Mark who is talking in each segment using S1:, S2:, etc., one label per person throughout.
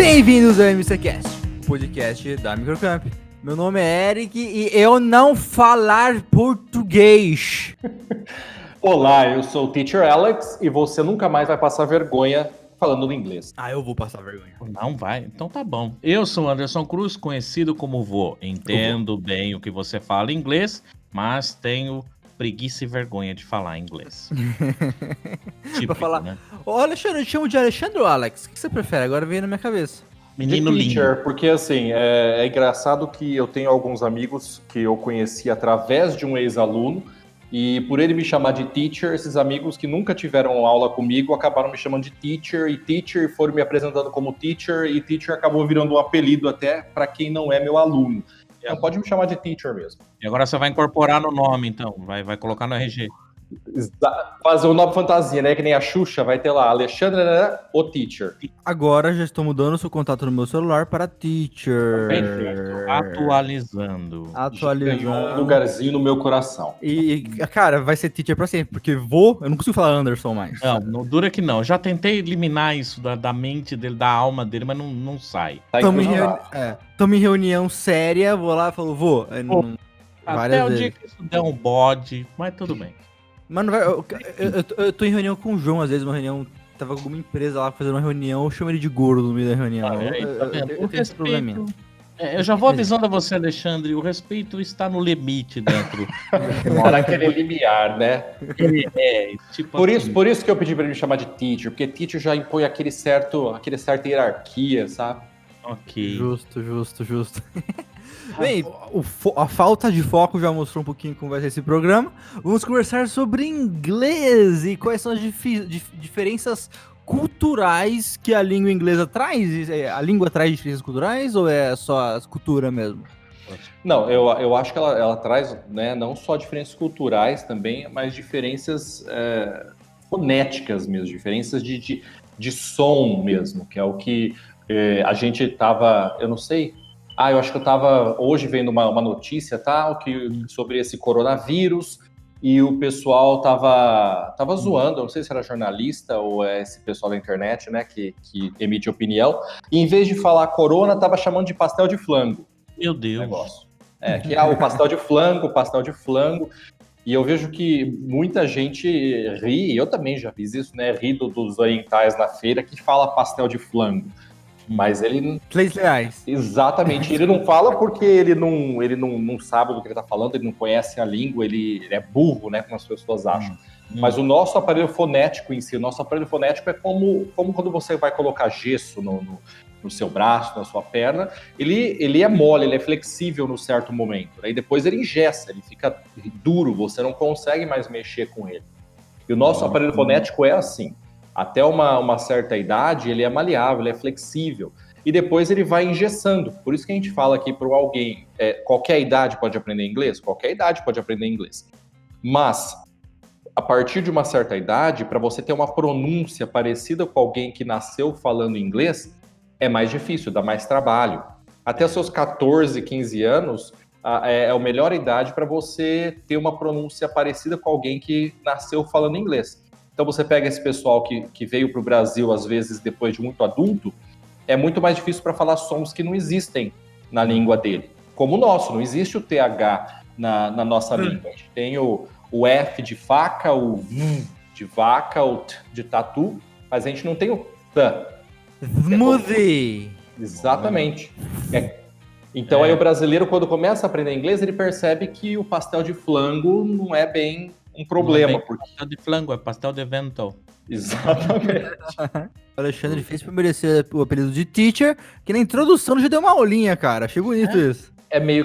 S1: Bem-vindos ao MCCast, podcast da Microcamp. Meu nome é Eric e eu não falar português.
S2: Olá, eu sou o Teacher Alex e você nunca mais vai passar vergonha falando no inglês.
S1: Eu vou passar vergonha.
S3: Não vai? Então tá bom. Eu sou Anderson Cruz, conhecido como Vô. Entendo bem o que você fala em inglês, mas tenho preguiça e vergonha de falar inglês.
S1: Pra falar, né? Ô Alexandre, eu te chamo de Alexandre ou Alex? O que você prefere? Agora veio na minha cabeça.
S3: Menino
S2: teacher,
S3: lindo.
S2: porque assim, é engraçado que eu tenho alguns amigos que eu conheci através de um ex-aluno e por ele me chamar de teacher, esses amigos que nunca tiveram aula comigo acabaram me chamando de teacher foram me apresentando como teacher e teacher acabou virando um apelido até para quem não é meu aluno. Então pode me chamar de teacher mesmo.
S3: E agora você vai incorporar no nome, então. Vai colocar no RG.
S2: Fazer o nome fantasia, né? Que nem a Xuxa, vai ter lá, Alexandre, o teacher.
S1: Agora já estou mudando o seu contato no meu celular para teacher.
S3: Perfeito. Atualizando.
S2: Ganhou um lugarzinho no meu coração.
S1: E, cara, vai ser teacher pra sempre, porque eu não consigo falar Anderson mais.
S3: Não dura que não. Já tentei eliminar isso da mente dele, da alma dele, mas não sai.
S1: Tamo em reunião séria, vou lá e falo, vô.
S3: Até o dia que isso der um bode, mas tudo bem.
S1: Mas não vai. Eu tô em reunião com o João, às vezes, uma reunião. Tava com alguma empresa lá fazendo uma reunião, eu chamo ele de gordo no meio da reunião. Eu tenho esse probleminha.
S3: Eu já vou avisando a você, Alexandre, o respeito está no limite dentro.
S2: Naquele limiar, né?
S3: Tipo
S2: por
S3: assim.
S2: isso que eu pedi pra ele me chamar de teacher, porque teacher já impõe aquele certa hierarquia, sabe?
S3: Ok.
S1: Justo. Bem, a falta de foco já mostrou um pouquinho como vai ser esse programa. Vamos conversar sobre inglês e quais são as diferenças culturais que a língua inglesa traz. A língua traz diferenças culturais ou é só a cultura mesmo?
S2: Não, eu acho que ela traz, né, não só diferenças culturais também, mas diferenças fonéticas mesmo, diferenças de som mesmo, que é o que a gente tava, eu não sei... eu acho que eu estava hoje vendo uma notícia tal, sobre esse coronavírus e o pessoal tava zoando, eu não sei se era jornalista ou é esse pessoal da internet, né, que emite opinião, e em vez de falar corona, tava chamando de pastel de flango.
S3: Meu Deus.
S2: Negócio. Que é o pastel de flango, e eu vejo que muita gente ri, eu também já fiz isso, né, ri dos orientais na feira que fala pastel de flango. Mas ele...
S1: 3 reais.
S2: Exatamente. Ele não fala porque ele não sabe do que ele está falando, ele não conhece a língua, ele é burro, né, como as pessoas acham. Mas o nosso aparelho fonético em si, o nosso aparelho fonético é como quando você vai colocar gesso no seu braço, na sua perna, ele é mole, ele é flexível no certo momento. Aí depois ele engessa, ele fica duro, você não consegue mais mexer com ele. E o nosso aparelho fonético é assim. Até uma certa idade, ele é maleável, ele é flexível. E depois ele vai engessando. Por isso que a gente fala aqui para alguém, qualquer idade pode aprender inglês? Qualquer idade pode aprender inglês. Mas, a partir de uma certa idade, para você ter uma pronúncia parecida com alguém que nasceu falando inglês, é mais difícil, dá mais trabalho. Até os seus 14, 15 anos, é a melhor idade para você ter uma pronúncia parecida com alguém que nasceu falando inglês. Então você pega esse pessoal que veio para o Brasil, às vezes, depois de muito adulto, é muito mais difícil para falar sons que não existem na língua dele. Como o nosso, não existe o TH na nossa língua. A gente tem o F de faca, o V de vaca, o T de tatu, mas a gente não tem o T.
S1: Smoothie!
S2: Exatamente. Então aí o brasileiro, quando começa a aprender inglês, ele percebe que o pastel de flango não é bem um problema. Porque...
S3: pastel de flango, é pastel de vento.
S2: Exatamente.
S1: O Alexandre fez pra merecer o apelido de teacher, que na introdução já deu uma aulinha, cara. Achei bonito isso.
S2: É meio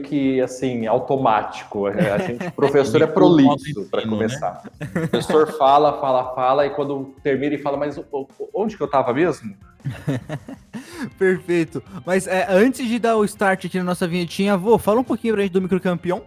S2: que assim, automático. O professor é prolixo para começar. Né? O professor fala, e quando termina ele fala, mas onde que eu tava mesmo?
S1: Perfeito. Mas antes de dar o start aqui na nossa vinhetinha, fala um pouquinho pra gente do Microcampeão.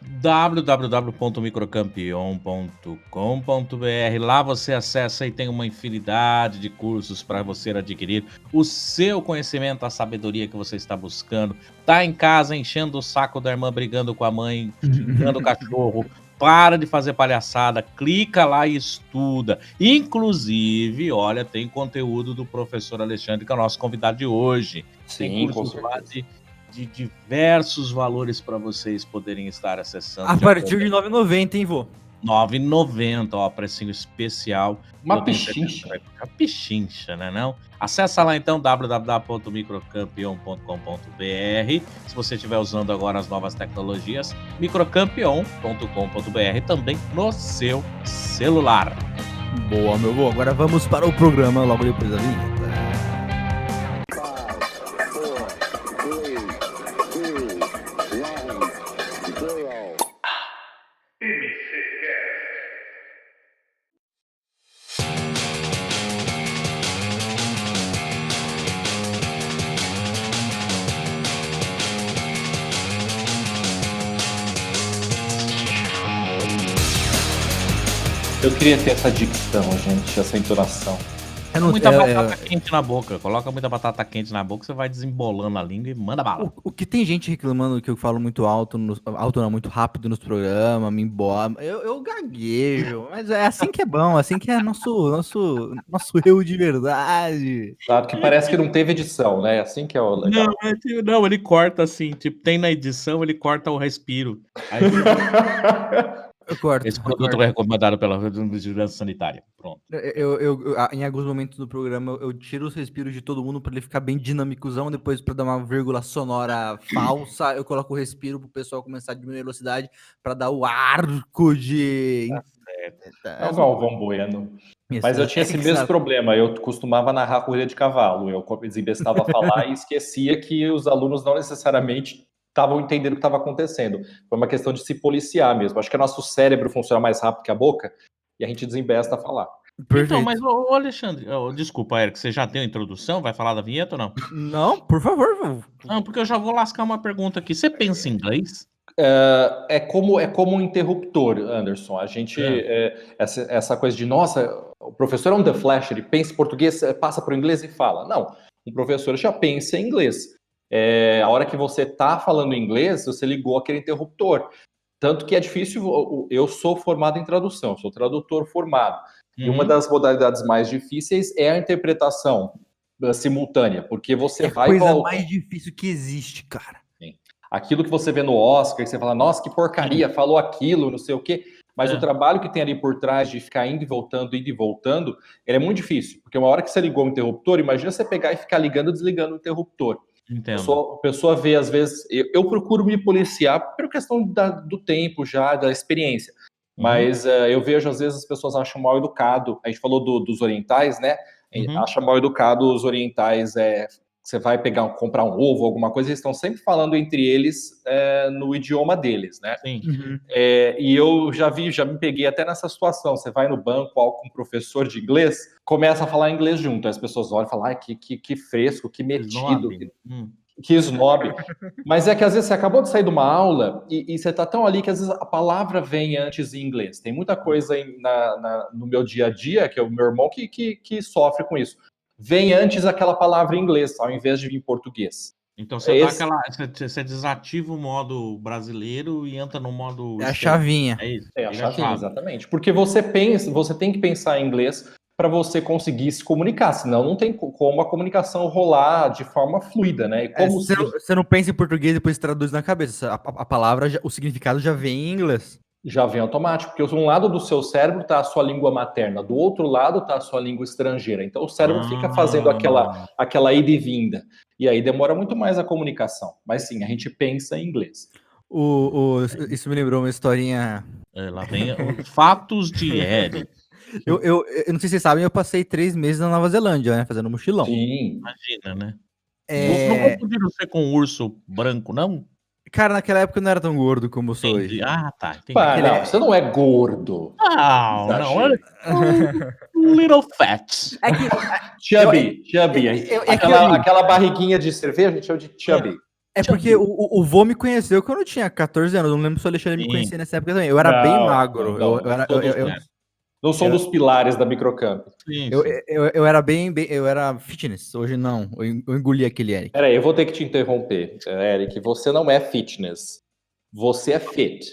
S3: www.microcampeon.com.br. Lá você acessa e tem uma infinidade de cursos para você adquirir o seu conhecimento, a sabedoria que você está buscando. Tá em casa enchendo o saco da irmã, brigando com a mãe, xingando o cachorro, para de fazer palhaçada, clica lá e estuda. Inclusive, olha, tem conteúdo do professor Alexandre, que é o nosso convidado de hoje.
S2: Sim,
S3: Tem
S2: com
S3: cursos lá
S2: certeza.
S3: de diversos valores para vocês poderem estar acessando.
S1: A partir de R$ 9,90, hein, vô?
S3: R$ 9,90, ó, precinho especial.
S2: Uma
S3: Eu tenho certeza
S2: pichincha.
S3: que vai ficar pichincha, né não? Acessa lá então www.microcampeon.com.br. Se você estiver usando agora as novas tecnologias, microcampeon.com.br também no seu celular.
S1: Boa, meu vô. Agora vamos para o programa logo depois da vinheta.
S2: Eu queria ter essa dicção, gente, essa entonação.
S3: Muita batata quente na boca. Coloca muita batata quente na boca, você vai desembolando a língua e manda bala.
S1: O que tem gente reclamando que eu falo muito alto, alto não, muito rápido nos programas, me embola. Eu gaguejo, mas é assim que é bom, assim que é nosso eu de verdade.
S2: Sabe? Que parece que não teve edição, né? Assim que é o legal.
S3: Não, ele corta assim, tipo, tem na edição, ele corta o respiro. Aí,
S1: Eu corto.
S3: esse produto é recomendado pela Vigilância Sanitária. Pronto.
S1: Em alguns momentos do programa, eu tiro os respiros de todo mundo pra ele ficar bem dinâmicozão. Depois, pra dar uma vírgula sonora falsa, eu coloco o respiro pro pessoal começar a diminuir a velocidade pra dar o arco de.
S2: É o Galvão Bueno. Mas eu tinha esse mesmo problema. Eu costumava narrar corrida de cavalo. Eu desembestava a falar e esquecia que os alunos não necessariamente estavam entendendo o que estava acontecendo. Foi uma questão de se policiar mesmo. Acho que o nosso cérebro funciona mais rápido que a boca e a gente desembesta a falar.
S1: Perfeito.
S3: Então, mas ô Alexandre, desculpa, Eric, você já deu a introdução? Vai falar da vinheta ou não?
S1: Não, por favor.
S3: Não, porque eu já vou lascar uma pergunta aqui. Você pensa em inglês?
S2: É como um interruptor, Anderson. A gente, essa coisa de, nossa, o professor é um The Flash, ele pensa em português, passa para o inglês e fala. Não, um professor já pensa em inglês. A hora que você está falando inglês, você ligou aquele interruptor. Tanto que é difícil, eu sou formado em tradução, sou tradutor formado. E uma das modalidades mais difíceis é a interpretação simultânea, porque você vai...
S1: É a coisa mais difícil que existe, cara.
S2: Aquilo que você vê no Oscar, que você fala, nossa, que porcaria, falou aquilo, não sei o quê. Mas o trabalho que tem ali por trás de ficar indo e voltando, ele é muito difícil. Porque uma hora que você ligou o interruptor, imagina você pegar e ficar ligando e desligando o interruptor.
S3: Entendo.
S2: A pessoa vê, às vezes... Eu procuro me policiar por questão do tempo já, da experiência. Mas eu vejo, às vezes, as pessoas acham mal educado. A gente falou dos orientais, né? Acha mal educado os orientais... Você vai comprar um ovo, alguma coisa, eles estão sempre falando entre eles no idioma deles, né?
S3: Sim.
S2: E eu já me peguei até nessa situação. Você vai no banco com um professor de inglês, começa a falar inglês junto. Aí as pessoas olham e falam, que fresco, que metido, que snob. Mas é que às vezes você acabou de sair de uma aula e você tá tão ali que às vezes a palavra vem antes em inglês. Tem muita coisa no meu dia a dia, que é o meu irmão que sofre com isso. Vem antes aquela palavra em inglês, ao invés de vir em português.
S3: Então você desativa o modo brasileiro e entra no modo...
S1: É a chavinha.
S3: É isso.
S2: É a chavinha, exatamente. Porque você tem que pensar em inglês para você conseguir se comunicar, senão não tem como a comunicação rolar de forma fluida, né?
S1: Você não pensa em português e depois traduz na cabeça. A palavra, o significado já vem em inglês.
S2: Já vem automático, porque um lado do seu cérebro está a sua língua materna, do outro lado está a sua língua estrangeira. Então o cérebro fica fazendo aquela ida e vinda. E aí demora muito mais a comunicação. Mas sim, a gente pensa em inglês.
S1: Isso me lembrou uma historinha...
S3: Lá vem fatos de Eric.
S1: Eu não sei se vocês sabem, eu passei 3 meses na Nova Zelândia, né? Fazendo mochilão.
S2: Sim.
S3: Imagina, né? Não confundiram você com um urso branco, não?
S1: Cara, naquela época eu não era tão gordo como eu sou hoje.
S3: Ah, tá. Entendi.
S2: Não, você não é gordo.
S3: Não. Little fat.
S2: Chubby. Aquela barriguinha de cerveja, a gente chama de chubby.
S1: É porque o vô me conheceu quando eu tinha 14 anos. Eu não lembro se o Alexandre me conhecia nessa época também. Eu era bem magro.
S2: Não sou dos pilares da Microcamp.
S1: Eu era eu era fitness. Hoje não. Eu engoli aquele Eric.
S2: Peraí, eu vou ter que te interromper, Eric. Você não é fitness. Você é fit.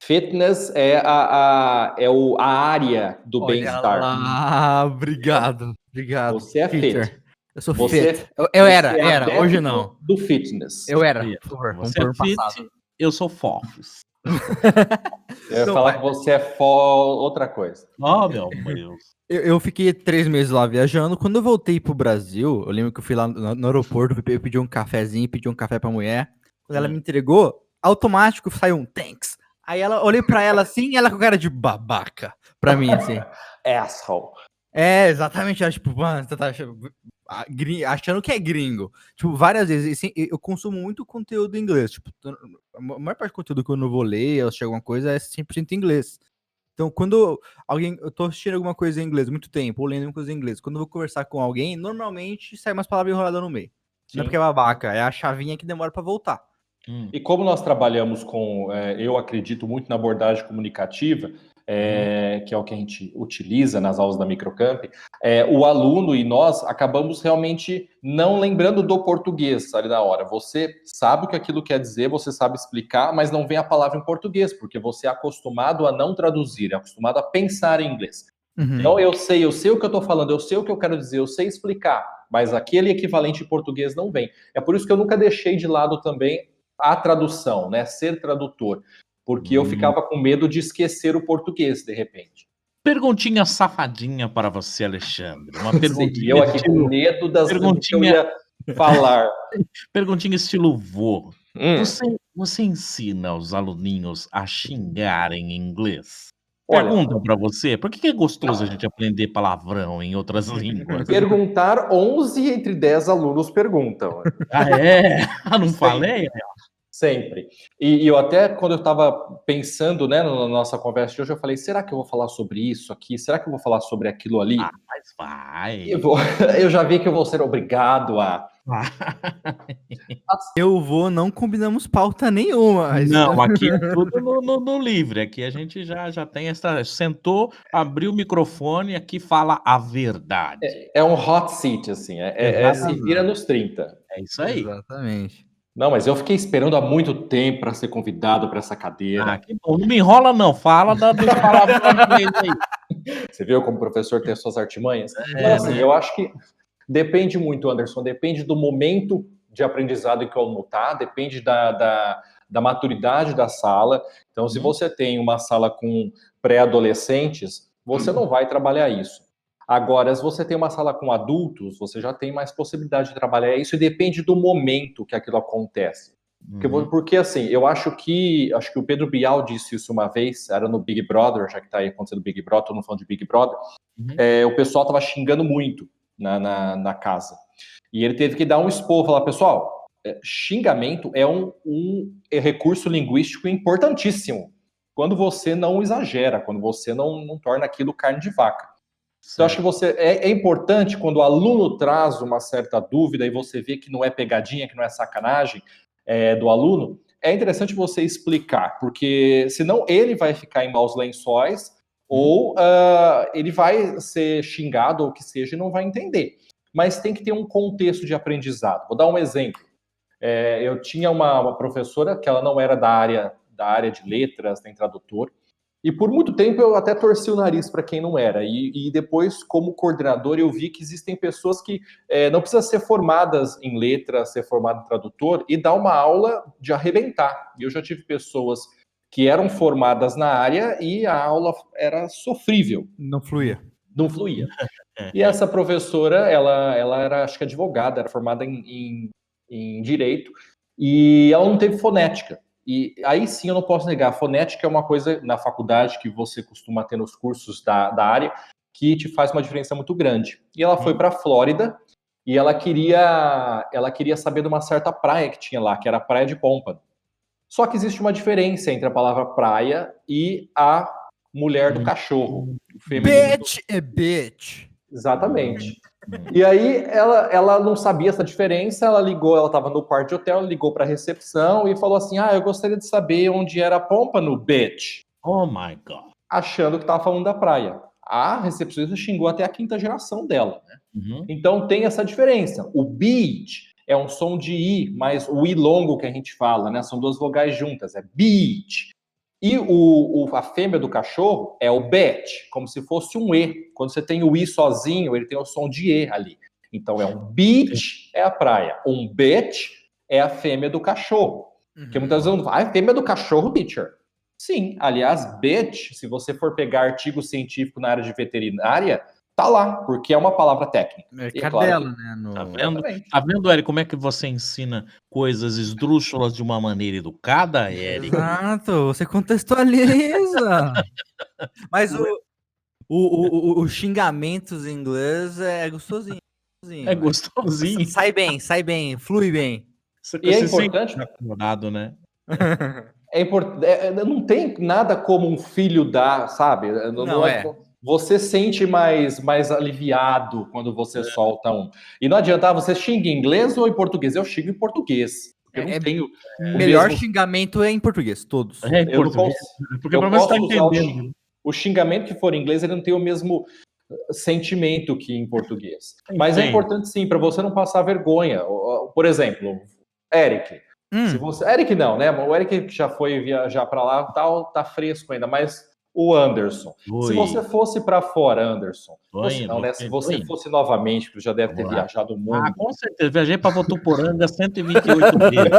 S2: Fitness é a área do
S1: Olha
S2: bem-estar.
S1: lá, obrigado.
S2: Você é
S1: Teacher.
S2: fit.
S1: Eu sou
S2: Você,
S1: fit. Eu
S2: você
S1: era,
S2: é
S1: hoje
S2: adepto
S1: não.
S2: do fitness.
S1: Eu era,
S3: Isso.
S1: por favor, vamos
S3: Você
S1: pôr
S3: é
S1: no
S3: fit,
S1: passado.
S3: eu sou fofos.
S2: Eu ia
S1: Não,
S2: falar que você é outra coisa.
S3: Oh, meu Deus.
S1: Eu fiquei 3 meses lá viajando. Quando eu voltei pro Brasil, eu lembro que eu fui lá no aeroporto, eu pedi um cafezinho, pedi um café pra mulher. Quando ela me entregou, automático saiu um thanks. Aí olhei pra ela assim, e ela com cara de babaca pra mim, assim.
S2: Asshole.
S1: É, exatamente. Ela, tipo, mano, você tá achando que é gringo. Tipo, várias vezes. Assim, eu consumo muito conteúdo em inglês. Tipo, a maior parte do conteúdo que eu não vou ler, ou assistir alguma coisa, é 100% em inglês. Então, quando eu tô assistindo alguma coisa em inglês muito tempo, ou lendo alguma coisa em inglês, quando eu vou conversar com alguém, normalmente sai umas palavras enroladas no meio. Não é porque é babaca, é a chavinha que demora pra voltar.
S2: E como nós trabalhamos com, eu acredito muito na abordagem comunicativa, que é o que a gente utiliza nas aulas da Microcamp, o aluno e nós acabamos realmente não lembrando do português ali na hora. Você sabe o que aquilo quer dizer, você sabe explicar, mas não vem a palavra em português, porque você é acostumado a não traduzir, é acostumado a pensar em inglês. Então eu sei o que eu estou falando, eu sei o que eu quero dizer, eu sei explicar, mas aquele equivalente em português não vem. É por isso que eu nunca deixei de lado também a tradução, né? Ser tradutor. Porque eu ficava com medo de esquecer o português, de repente.
S3: Perguntinha safadinha para você, Alexandre. Uma
S2: E
S3: perguntinha
S2: eu aqui com medo do que eu ia falar.
S3: Perguntinha estilo vô. Você ensina os aluninhos a xingarem em inglês?
S2: Olha,
S3: Perguntam para você. Por que é gostoso a gente aprender palavrão em outras línguas?
S2: perguntar 11 entre 10 alunos perguntam.
S3: Ah, é? Não
S2: Sempre.
S3: falei?
S2: Sempre. E eu até, quando eu estava pensando, né, na nossa conversa de hoje, eu falei, será que eu vou falar sobre isso aqui? Será que eu vou falar sobre aquilo ali?
S3: Ah, mas vai.
S2: Eu já vi que eu vou ser obrigado a...
S1: Não combinamos pauta nenhuma. Mas...
S3: Não, aqui é tudo no livre. Aqui a gente já tem essa. Sentou, abriu o microfone, aqui fala a verdade.
S2: É um hot seat, assim. Se vira nos 30.
S3: É isso aí.
S1: Exatamente.
S2: Não, mas eu fiquei esperando há muito tempo para ser convidado para essa cadeira.
S3: Ah, que bom. Não me enrola, não. Fala dos palavrões aí.
S2: Você viu como o professor tem as suas artimanhas? Mas, assim, eu acho que depende muito, Anderson, depende do momento de aprendizado em que o aluno está, depende da maturidade da sala. Então, se você tem uma sala com pré-adolescentes, você não vai trabalhar isso. Agora, se você tem uma sala com adultos, você já tem mais possibilidade de trabalhar isso e depende do momento que aquilo acontece. Porque assim, eu acho que o Pedro Bial disse isso uma vez, era no Big Brother, já que está aí acontecendo Big Brother, todo mundo falando de Big Brother, o pessoal estava xingando muito na casa. E ele teve que dar um expor, falar, pessoal, xingamento é um recurso linguístico importantíssimo, quando você não exagera, quando você não torna aquilo carne de vaca. Então, acho que é importante quando o aluno traz uma certa dúvida e você vê que não é pegadinha, que não é sacanagem do aluno, é interessante você explicar, porque senão ele vai ficar em maus lençóis ou ele vai ser xingado ou o que seja e não vai entender. Mas tem que ter um contexto de aprendizado. Vou dar um exemplo. Eu tinha uma professora que ela não era da área de letras, nem tradutor, e por muito tempo eu até torci o nariz para quem não era. E depois, como coordenador, eu vi que existem pessoas que não precisam ser formadas em letras, ser formado em tradutor, e dar uma aula de arrebentar. E eu já tive pessoas que eram formadas na área e a aula era sofrível.
S1: Não fluía.
S2: Não fluía. E essa professora, ela era, acho que advogada, era formada em Direito, e ela não teve fonética. E aí sim eu não posso negar, a fonética é uma coisa na faculdade que você costuma ter nos cursos da área que te faz uma diferença muito grande. E ela foi para a Flórida e ela queria saber de uma certa praia que tinha lá, que era a Praia de Pompano. Só que existe uma diferença entre a palavra praia e a mulher do cachorro.
S1: Bitch é bitch.
S2: Exatamente. E aí ela não sabia essa diferença, ela estava no quarto de hotel, ligou para a recepção e falou assim, eu gostaria de saber onde era a Pompano, bitch.
S3: Oh my God.
S2: Achando que estava falando da praia. A recepcionista xingou até a 5ª geração dela, né? Então tem essa diferença. O beach é um som de I, mas o I longo que a gente fala, né? São 2 vogais juntas, é beach. E a fêmea do cachorro é o bet, como se fosse um E. Quando você tem o I sozinho, ele tem o som de E ali. Então é um beach, é a praia. Um bet é a fêmea do cachorro. Porque muitas vezes a fêmea do cachorro, teacher. Sim, aliás, bet, se você for pegar artigo científico na área de veterinária, tá lá, porque é uma palavra técnica.
S1: É
S2: E
S1: cadela,
S2: claro
S1: né? No...
S3: Tá vendo? Tá vendo, Eric, como é que você ensina coisas esdrúxulas de uma maneira educada, Eric?
S1: Exato, você contextualiza. Mas os xingamentos em inglês é gostosinho.
S3: É gostosinho.
S1: Sai bem, flui bem.
S2: E é
S3: Você sente
S2: importante,
S3: acomodado, né?
S2: não tem nada como um filho dar, sabe?
S1: Não é.
S2: Você sente mais aliviado quando você solta um. E não adianta, você xinga em inglês ou em português? Eu xingo em português. Eu não tenho.
S1: O melhor xingamento é em português, todos.
S3: É em
S2: Eu não
S3: português.
S2: posso-
S3: Porque
S2: eu
S3: pelo menos tá
S2: posso usar
S3: entendendo.
S2: o xingamento que for em inglês, ele não tem o mesmo sentimento que em português. Mas é
S3: Entendo.
S2: importante sim, para você não passar vergonha. Por exemplo, Eric. Se você, Eric não, né? O Eric que já foi viajar para lá, tá fresco ainda, mas o Anderson.
S3: Oi.
S2: Se você fosse para fora, Anderson,
S3: Oi,
S2: não, né? Se você
S3: oi.
S2: fosse novamente, porque já deve ter
S3: Vamos lá.
S2: viajado o mundo.
S3: Ah, com certeza. Viajei para Votuporanga 128 vezes.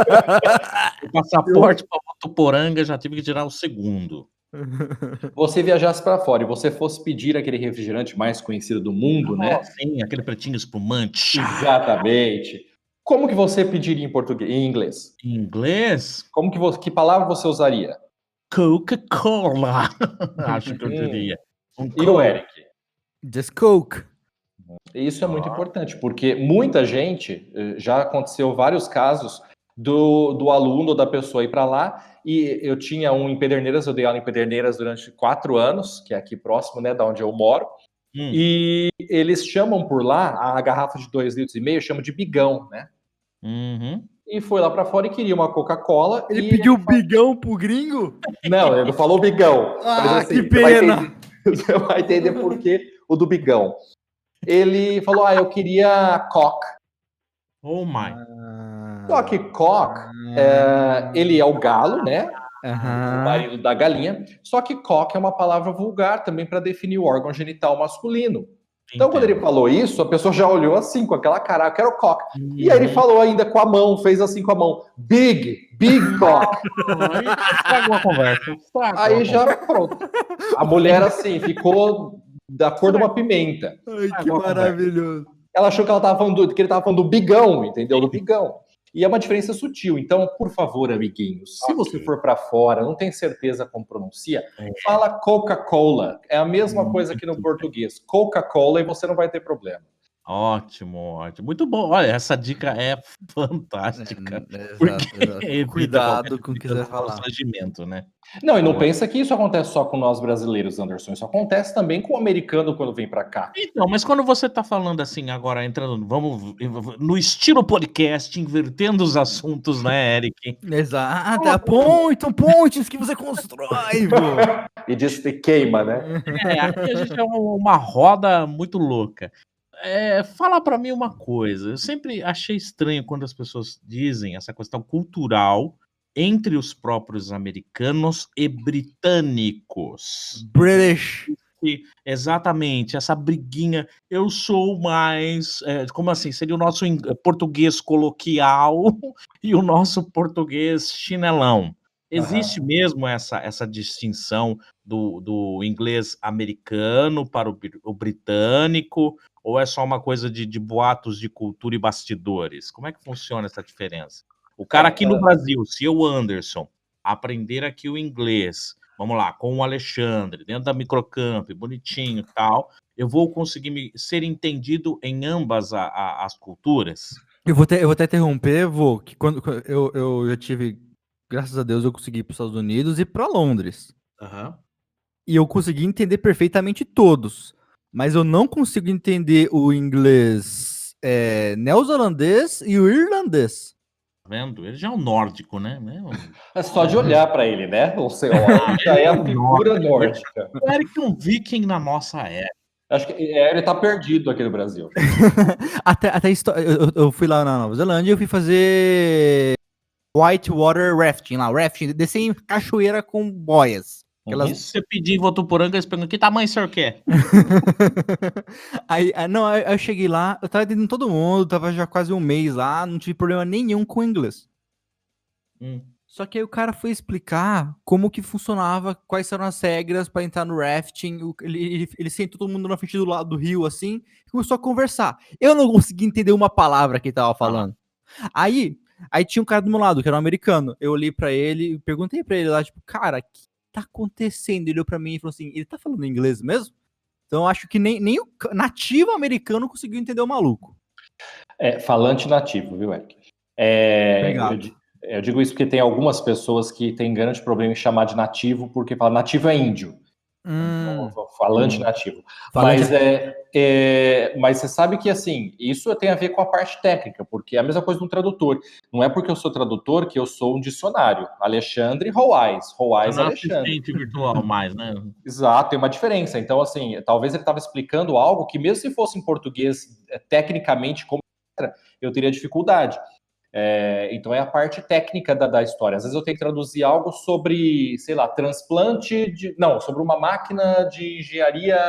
S3: O passaporte para Votuporanga já tive que tirar o segundo.
S2: Você viajasse para fora e você fosse pedir aquele refrigerante mais conhecido do mundo, né?
S3: Sim, aquele pretinho espumante.
S2: Exatamente. Como que você pediria em português, em inglês?
S3: Em inglês,
S2: Que palavra você usaria?
S3: Coca-Cola. Acho que eu diria.
S2: E o Eric?
S1: Just Coke.
S2: Isso é muito importante, porque muita gente, já aconteceu vários casos do aluno ou da pessoa ir para lá, e eu tinha um em Pederneiras, eu dei aula em Pederneiras durante 4 anos, que é aqui próximo, né, da onde eu moro, e eles chamam por lá, a garrafa de 2,5 litros, chamam de bigão, né? E foi lá para fora e queria uma Coca-Cola.
S1: Ele pediu bigão pro gringo?
S2: Não, ele não falou bigão.
S1: Ah,
S2: mas, assim,
S1: que pena!
S2: Você vai entender por que o do bigão. Ele falou, eu queria cock.
S3: Oh my.
S2: Só que cock, ele é o galo, né? O marido da galinha. Só que cock é uma palavra vulgar também para definir o órgão genital masculino. Então, quando ele falou isso, a pessoa já olhou assim, com aquela cara, eu quero cock. E aí ele falou ainda com a mão, fez assim com a mão, big cock.
S3: Estragou a conversa.
S2: Aí já, pronto. A mulher, assim, ficou da cor de uma pimenta.
S1: Ai, que maravilhoso.
S2: Ela achou que ele estava falando do bigão, entendeu? Do bigão. E é uma diferença sutil. Então, por favor, amiguinhos, se você for para fora, não tem certeza como pronuncia, fala Coca-Cola. É a mesma coisa que no português. Coca-Cola e você não vai ter problema.
S3: Ótimo, ótimo. Muito bom. Olha, essa dica é fantástica.
S1: Exato. Cuidado com o que você vai falar.
S3: Né?
S2: Não, e não pensa que isso acontece só com nós brasileiros, Anderson. Isso acontece também com o americano quando vem para cá.
S3: Então, mas quando você tá falando assim, agora entrando, vamos no estilo podcast, invertendo os assuntos, né, Eric?
S1: Exato. Pontes que você constrói, pô.
S2: E diz que queima, né?
S3: Aqui a gente é uma roda muito louca. Fala pra mim uma coisa. Eu sempre achei estranho quando as pessoas dizem essa questão cultural entre os próprios americanos e britânicos.
S1: British.
S3: Exatamente, essa briguinha. Eu sou mais. Como assim? Seria o nosso português coloquial e o nosso português chinelão. Existe mesmo essa distinção do inglês americano para o britânico? Ou é só uma coisa de boatos de cultura e bastidores? Como é que funciona essa diferença? O cara aqui no Brasil, se eu, Anderson, aprender aqui o inglês, vamos lá, com o Alexandre, dentro da Microcamp, bonitinho e tal, eu vou conseguir ser entendido em ambas as culturas?
S1: Eu vou até interromper, que quando eu já tive, graças a Deus, eu consegui ir para os Estados Unidos e para Londres. E eu consegui entender perfeitamente todos. Mas eu não consigo entender o inglês neozelandês e o irlandês.
S3: Tá vendo? Ele já é um nórdico, né?
S2: É só de olhar para ele, né? O seu já é a figura nórdica.
S3: O Eric é um viking na nossa era.
S2: Acho que ele tá perdido aqui no Brasil.
S1: até eu fui lá na Nova Zelândia e eu fui fazer Whitewater Rafting lá, rafting, descer em cachoeira com boias. Aquelas...
S3: Se você pedir em Votuporanga, eles perguntam que tamanho o senhor quer?
S1: aí eu cheguei lá, eu tava atendendo todo mundo, tava já quase um mês lá, não tive problema nenhum com o inglês. Só que aí o cara foi explicar como que funcionava, quais eram as regras pra entrar no rafting. Ele sentou todo mundo na frente do lado do rio, assim, e começou a conversar. Eu não consegui entender uma palavra que ele tava falando. Aí tinha um cara do meu lado, que era um americano. Eu olhei pra ele, perguntei pra ele lá, tipo, cara, o que tá acontecendo? Ele olhou pra mim e falou assim, ele tá falando inglês mesmo? Então eu acho que nem o nativo americano conseguiu entender o maluco.
S2: Falante nativo, viu, Eric?
S1: Obrigado.
S2: Eu digo isso porque tem algumas pessoas que têm grande problema em chamar de nativo, porque fala nativo é índio. Falante nativo.
S1: Falante
S2: Mas você sabe que, assim, isso tem a ver com a parte técnica, porque é a mesma coisa do tradutor. Não é porque eu sou tradutor que eu sou um dicionário. Alexandre Roais. Roais Alexandre.
S3: Assistente virtual mais, né?
S2: Exato, tem uma diferença. Então, assim, talvez ele estava explicando algo que, mesmo se fosse em português, tecnicamente, como eu teria dificuldade. Então é a parte técnica da história. Às vezes eu tenho que traduzir algo sobre, sei lá, sobre uma máquina de engenharia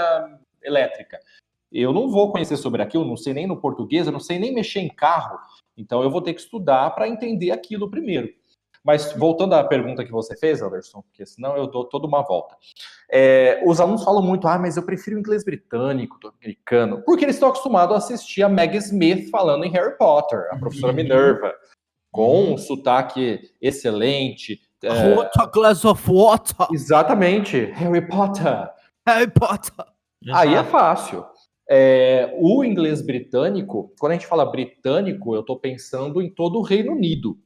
S2: elétrica. Eu não vou conhecer sobre aquilo, não sei nem no português, eu não sei nem mexer em carro. Então eu vou ter que estudar para entender aquilo primeiro. Mas voltando à pergunta que você fez, Anderson, porque senão eu dou toda uma volta. Os alunos falam muito, mas eu prefiro o inglês britânico do americano, porque eles estão acostumados a assistir a Maggie Smith falando em Harry Potter, a professora Minerva, com um sotaque excelente.
S1: What glass of water?
S2: Exatamente, Harry Potter.
S1: Harry Potter.
S2: Aí é fácil. O inglês britânico, quando a gente fala britânico, eu estou pensando em todo o Reino Unido,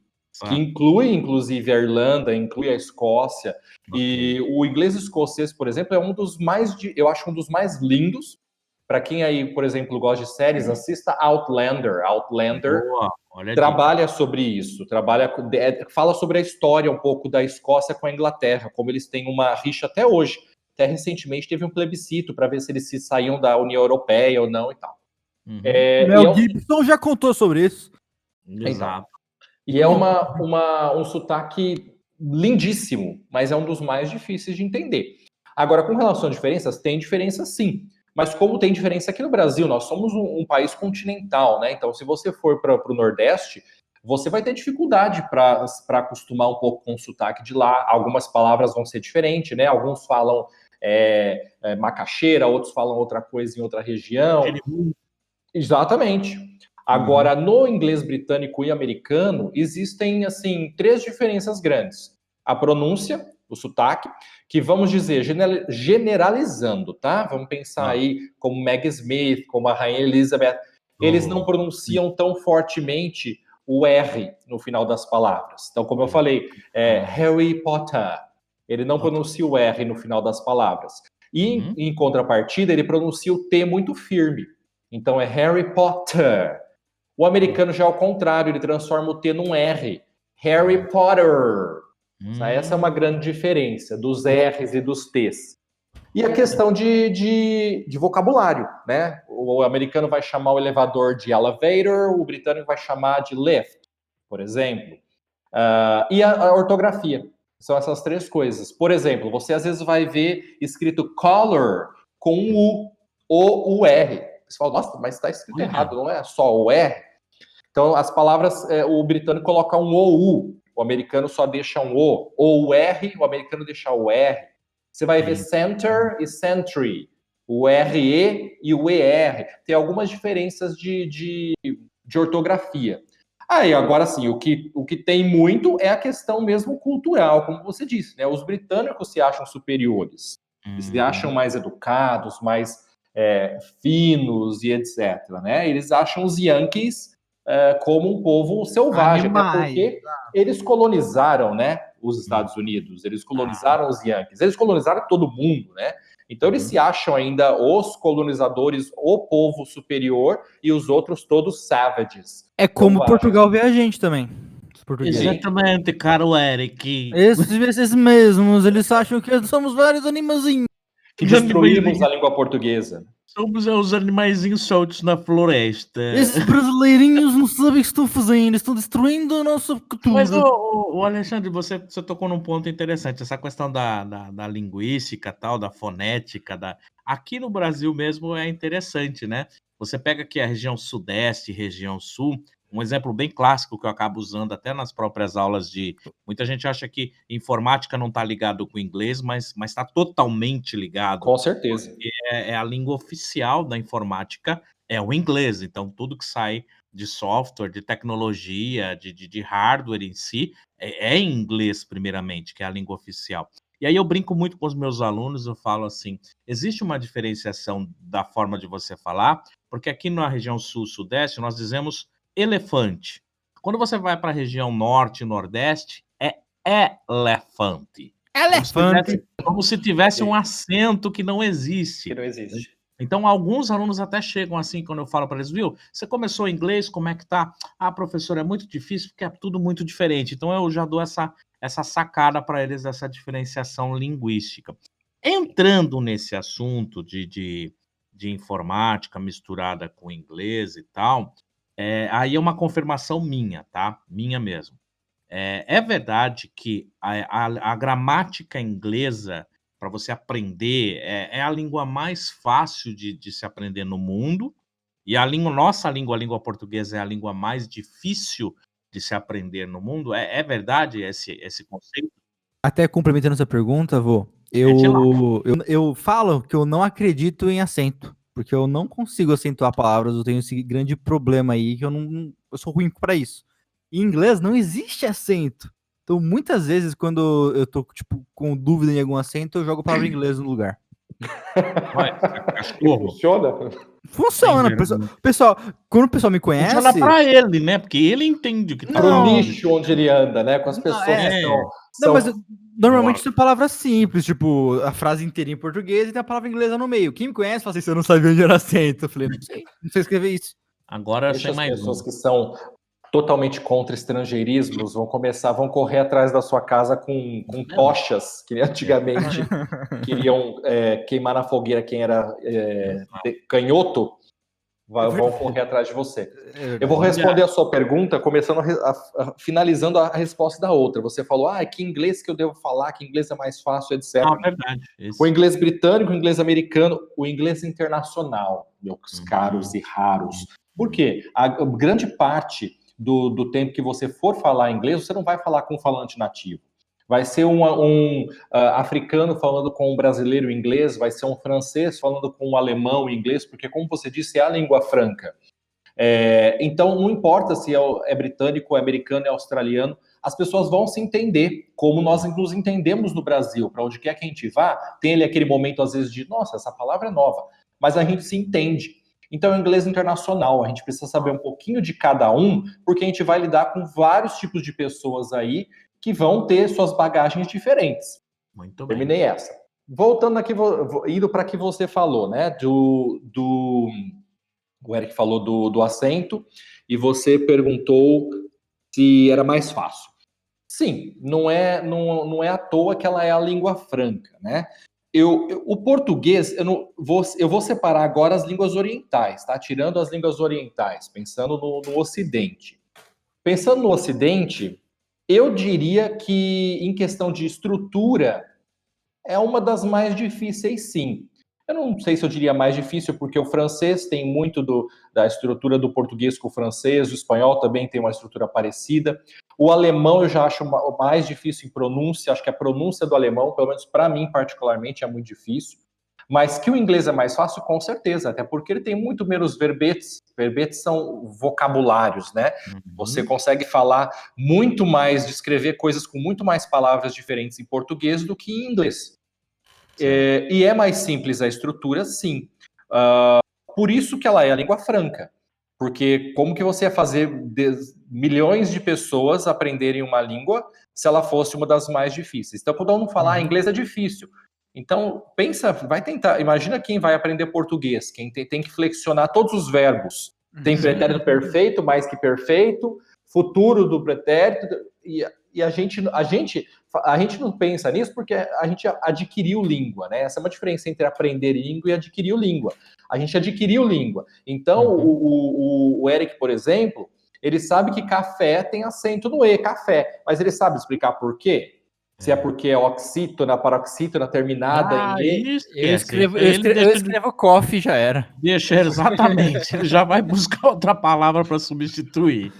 S2: que inclui, inclusive, a Irlanda, inclui a Escócia. E o inglês escocês, por exemplo, é um dos mais, eu acho um dos mais lindos. Para quem aí, por exemplo, gosta de séries, assista Outlander. Outlander trabalha sobre isso, fala sobre a história um pouco da Escócia com a Inglaterra, como eles têm uma rixa até hoje. Até recentemente teve um plebiscito para ver se eles se saíam da União Europeia ou não e tal.
S1: Mel Gibson já contou sobre isso.
S3: Exato.
S2: E é um sotaque lindíssimo, mas é um dos mais difíceis de entender. Agora, com relação a diferenças, tem diferença sim. Mas como tem diferença aqui no Brasil, nós somos um país continental, né? Então, se você for para o Nordeste, você vai ter dificuldade para acostumar um pouco com o sotaque de lá. Algumas palavras vão ser diferentes, né? Alguns falam macaxeira, outros falam outra coisa em outra região. Exatamente. Agora, no inglês britânico e americano, existem, assim, 3 diferenças grandes. A pronúncia, o sotaque, que vamos dizer, generalizando, tá? Vamos pensar aí como Maggie Smith, como a Rainha Elizabeth. Eles não pronunciam tão fortemente o R no final das palavras. Então, como eu falei, Harry Potter. Ele não pronuncia o R no final das palavras. E, em contrapartida, ele pronuncia o T muito firme. Então, é Harry Potter. O americano já é ao contrário, ele transforma o T num R. Harry Potter. Essa é uma grande diferença dos R's e dos T's. E a questão de vocabulário, né? O americano vai chamar o elevador de elevator, o britânico vai chamar de lift, por exemplo. E a ortografia. São essas 3 coisas. Por exemplo, você às vezes vai ver escrito color com um U, ou o R. Você fala, nossa, mas está escrito errado, não é só o R? Então, as palavras, o britânico coloca um OU, o americano só deixa um O. Ou o R, o americano deixa o R. Você vai ver center e century, o RE e o ER. Tem algumas diferenças de ortografia. Aí, agora sim, o que tem muito é a questão mesmo cultural, como você disse, né? Os britânicos se acham superiores. Eles se acham mais educados, mais finos e etc. Né? Eles acham os Yankees como um povo selvagem, até porque eles colonizaram, né, os Estados Unidos, eles colonizaram os Yankees, eles colonizaram todo mundo, né? Então eles se acham ainda os colonizadores, o povo superior, e os outros todos savages.
S1: É como Portugal vê a gente também.
S3: Exatamente, caro Eric.
S1: Esses mesmos, eles acham que somos vários animalzinhos.
S2: Que destruímos a língua portuguesa.
S3: Somos os animaizinhos soltos na floresta.
S1: Esses brasileirinhos não sabem o que estão fazendo, estão destruindo a nossa
S3: Mas,
S1: cultura.
S3: o Alexandre, você tocou num ponto interessante, essa questão da linguística, tal, da fonética, aqui no Brasil mesmo é interessante, né? Você pega aqui a região sudeste, região sul, um exemplo bem clássico que eu acabo usando até nas próprias aulas de... Muita gente acha que informática não está ligado com o inglês, mas está totalmente ligado.
S2: Com certeza.
S3: É a língua oficial da informática, é o inglês. Então, tudo que sai de software, de tecnologia, de hardware em si, é em inglês, primeiramente, que é a língua oficial. E aí eu brinco muito com os meus alunos, eu falo assim: existe uma diferenciação da forma de você falar, porque aqui na região sul-sudeste nós dizemos elefante. Quando você vai para a região norte e nordeste, é elefante.
S1: Elefante.
S3: Como se tivesse um acento que não existe.
S2: Que não existe.
S3: Então, alguns alunos até chegam assim, quando eu falo para eles, viu, você começou inglês, como é que tá? Ah, professor, é muito difícil porque é tudo muito diferente. Então, eu já dou essa sacada para eles, dessa diferenciação linguística. Entrando nesse assunto de informática misturada com inglês e tal, aí é uma confirmação minha, tá? Minha mesmo. É verdade que a gramática inglesa, para você aprender, é a língua mais fácil de se aprender no mundo, e nossa língua, a língua portuguesa, é a língua mais difícil de se aprender no mundo. É verdade esse conceito?
S1: Até complementando essa pergunta, vô,
S3: Mete lá.
S1: eu falo que eu não acredito em acento, porque eu não consigo acentuar palavras, eu tenho esse grande problema aí, que eu sou ruim para isso. Em inglês não existe acento. Então, muitas vezes, quando eu tô, tipo, com dúvida em algum acento, eu jogo a palavra em inglês no lugar.
S3: Ué, cachorro.
S2: Funciona?
S1: Funciona, pessoal. Quando o pessoal me conhece...
S3: Funciona para ele, né? Porque ele entende o que tá
S2: Pro
S3: falando.
S2: nicho onde ele anda, né? Com as pessoas que
S1: Não, mas normalmente
S3: Nossa.
S1: são palavras simples, tipo, a frase inteira em português e tem a palavra inglesa no meio. Quem me conhece fala assim, você não sabia onde era acento. Eu falei, não sei escrever isso.
S3: Agora eu
S2: Deixa
S3: sei
S2: as
S3: mais
S2: pessoas
S3: um.
S2: que são totalmente contra estrangeirismos vão correr atrás da sua casa com tochas, que antigamente queriam queimar na fogueira quem era canhoto, vão correr atrás de você. Eu vou responder a sua pergunta, começando finalizando a resposta da outra. Você falou, que inglês que eu devo falar, que inglês é mais fácil, etc.
S3: Verdade.
S2: O inglês britânico, o inglês americano, o inglês internacional, meus caros e raros. Por quê? A grande parte do tempo que você for falar inglês, você não vai falar com um falante nativo. Vai ser um africano falando com um brasileiro inglês, vai ser um francês falando com um alemão inglês, porque, como você disse, é a língua franca. Então, não importa se é britânico, é americano, é australiano, as pessoas vão se entender, como nós nos entendemos no Brasil. Para onde quer que a gente vá, tem ali aquele momento, às vezes, de, nossa, essa palavra é nova, mas a gente se entende. Então, é o inglês internacional, a gente precisa saber um pouquinho de cada um, porque a gente vai lidar com vários tipos de pessoas aí que vão ter suas bagagens diferentes.
S3: Muito bem.
S2: Terminei essa. Voltando aqui, indo para que você falou, né, o Eric falou do acento, e você perguntou se era mais fácil. Sim, não é à toa que ela é a língua franca, né? O português, eu vou separar agora as línguas orientais, tá? Tirando as línguas orientais, pensando no Ocidente. Pensando no Ocidente, eu diria que, em questão de estrutura, é uma das mais difíceis, sim. Eu não sei se eu diria mais difícil, porque o francês tem muito da estrutura do português com o francês, o espanhol também tem uma estrutura parecida. O alemão eu já acho mais difícil em pronúncia, acho que a pronúncia do alemão, pelo menos para mim particularmente, é muito difícil. Mas que o inglês é mais fácil, com certeza, até porque ele tem muito menos verbetes. Verbetes são vocabulários, né? Você consegue falar muito mais, descrever coisas com muito mais palavras diferentes em português do que em inglês. E é mais simples a estrutura, sim. Por isso que ela é a língua franca. Porque como que você ia fazer milhões de pessoas aprenderem uma língua se ela fosse uma das mais difíceis? Então, quando eu não falar inglês é difícil. Então, pensa, vai tentar. Imagina quem vai aprender português, quem tem que flexionar todos os verbos. Tem pretérito perfeito, mais que perfeito, futuro do pretérito. E a gente não pensa nisso porque a gente adquiriu língua, né? Essa é uma diferença entre aprender língua e adquirir língua. A gente adquiriu língua. Então, o Eric, por exemplo, ele sabe que café tem acento no E, café. Mas ele sabe explicar por quê? Se é porque é oxítona, paroxítona terminada em E.
S1: Eu escrevo coffee, já era.
S3: Deixa, exatamente. Ele já vai buscar outra palavra para substituir.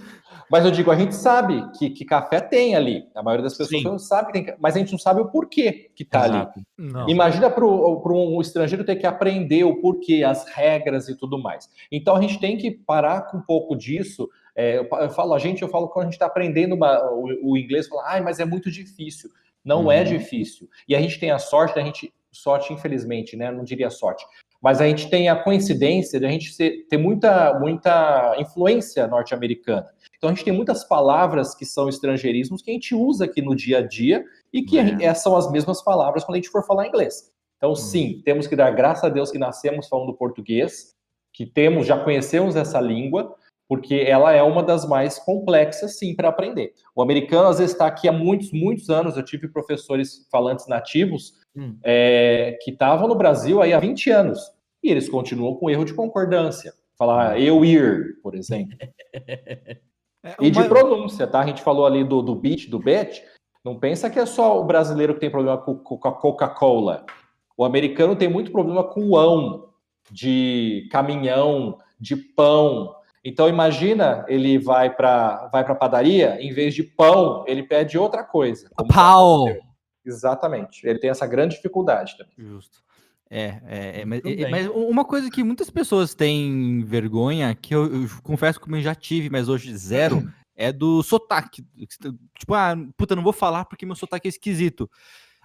S2: Mas eu digo, a gente sabe que café tem ali. A maioria das pessoas não sabe que tem, mas a gente não sabe o porquê que está ali.
S1: Não.
S2: Imagina para um estrangeiro ter que aprender o porquê, as regras e tudo mais. Então a gente tem que parar com um pouco disso. Eu falo quando a gente está aprendendo o inglês, fala, mas é muito difícil. Não é difícil. E a gente tem a sorte, sorte infelizmente, né? Não diria sorte. Mas a gente tem a coincidência de a gente ter muita influência norte-americana. Então a gente tem muitas palavras que são estrangeirismos que a gente usa aqui no dia a dia e que são as mesmas palavras quando a gente for falar inglês. Então sim, temos que dar graças a Deus que nascemos falando português, que já conhecemos essa língua, porque ela é uma das mais complexas, sim, para aprender. O americano, às vezes, está aqui há muitos, muitos anos. Eu tive professores falantes nativos que estavam no Brasil aí há 20 anos, e eles continuam com erro de concordância. Falar ir, por exemplo. E de pronúncia, tá? A gente falou ali do bit, do bet. Não pensa que é só o brasileiro que tem problema com a Coca-Cola. O americano tem muito problema com o ão, de caminhão, de pão. Então imagina, ele vai para padaria, em vez de pão, ele pede outra coisa.
S1: Pau!
S2: Exatamente. Ele tem essa grande dificuldade também.
S1: Justo. Mas uma coisa que muitas pessoas têm vergonha, que eu confesso que eu já tive, mas hoje zero, é do sotaque. Tipo, não vou falar porque meu sotaque é esquisito.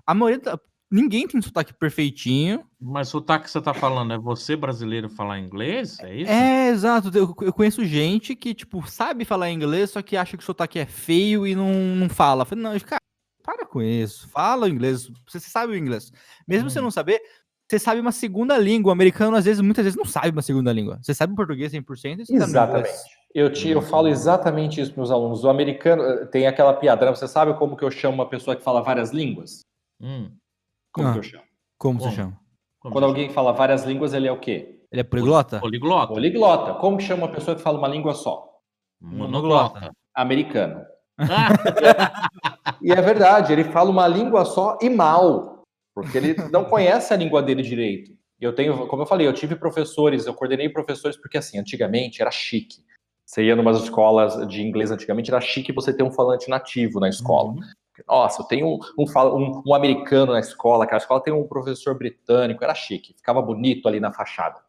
S1: A maioria ninguém tem sotaque perfeitinho.
S3: Mas o sotaque que você tá falando é você brasileiro falar inglês? É isso?
S1: Exato. Eu conheço gente que, tipo, sabe falar inglês, só que acha que o sotaque é feio e não fala. Eu falei, não, cara, para com isso. Fala o inglês. Você sabe o inglês. Mesmo você não saber, você sabe uma segunda língua. O americano, muitas vezes, não sabe uma segunda língua. Você sabe o português 100% e você
S2: exatamente. Eu falo exatamente isso para os alunos. O americano tem aquela piada, né? Você sabe como que eu chamo uma pessoa que fala várias línguas? Como que eu chamo?
S1: Como você chama?
S2: Quando alguém fala várias línguas, ele é o quê?
S1: Ele é poliglota?
S3: Poliglota.
S2: Como que chama uma pessoa que fala uma língua só?
S3: Monoglota.
S2: Americano. E é verdade, ele fala uma língua só e mal, porque ele não conhece a língua dele direito. Como eu falei, eu tive professores, eu coordenei professores, porque assim, antigamente era chique. Você ia numas escolas de inglês, antigamente era chique você ter um falante nativo na escola. Nossa, eu tenho um americano na escola, que a escola tem um professor britânico, era chique, ficava bonito ali na fachada.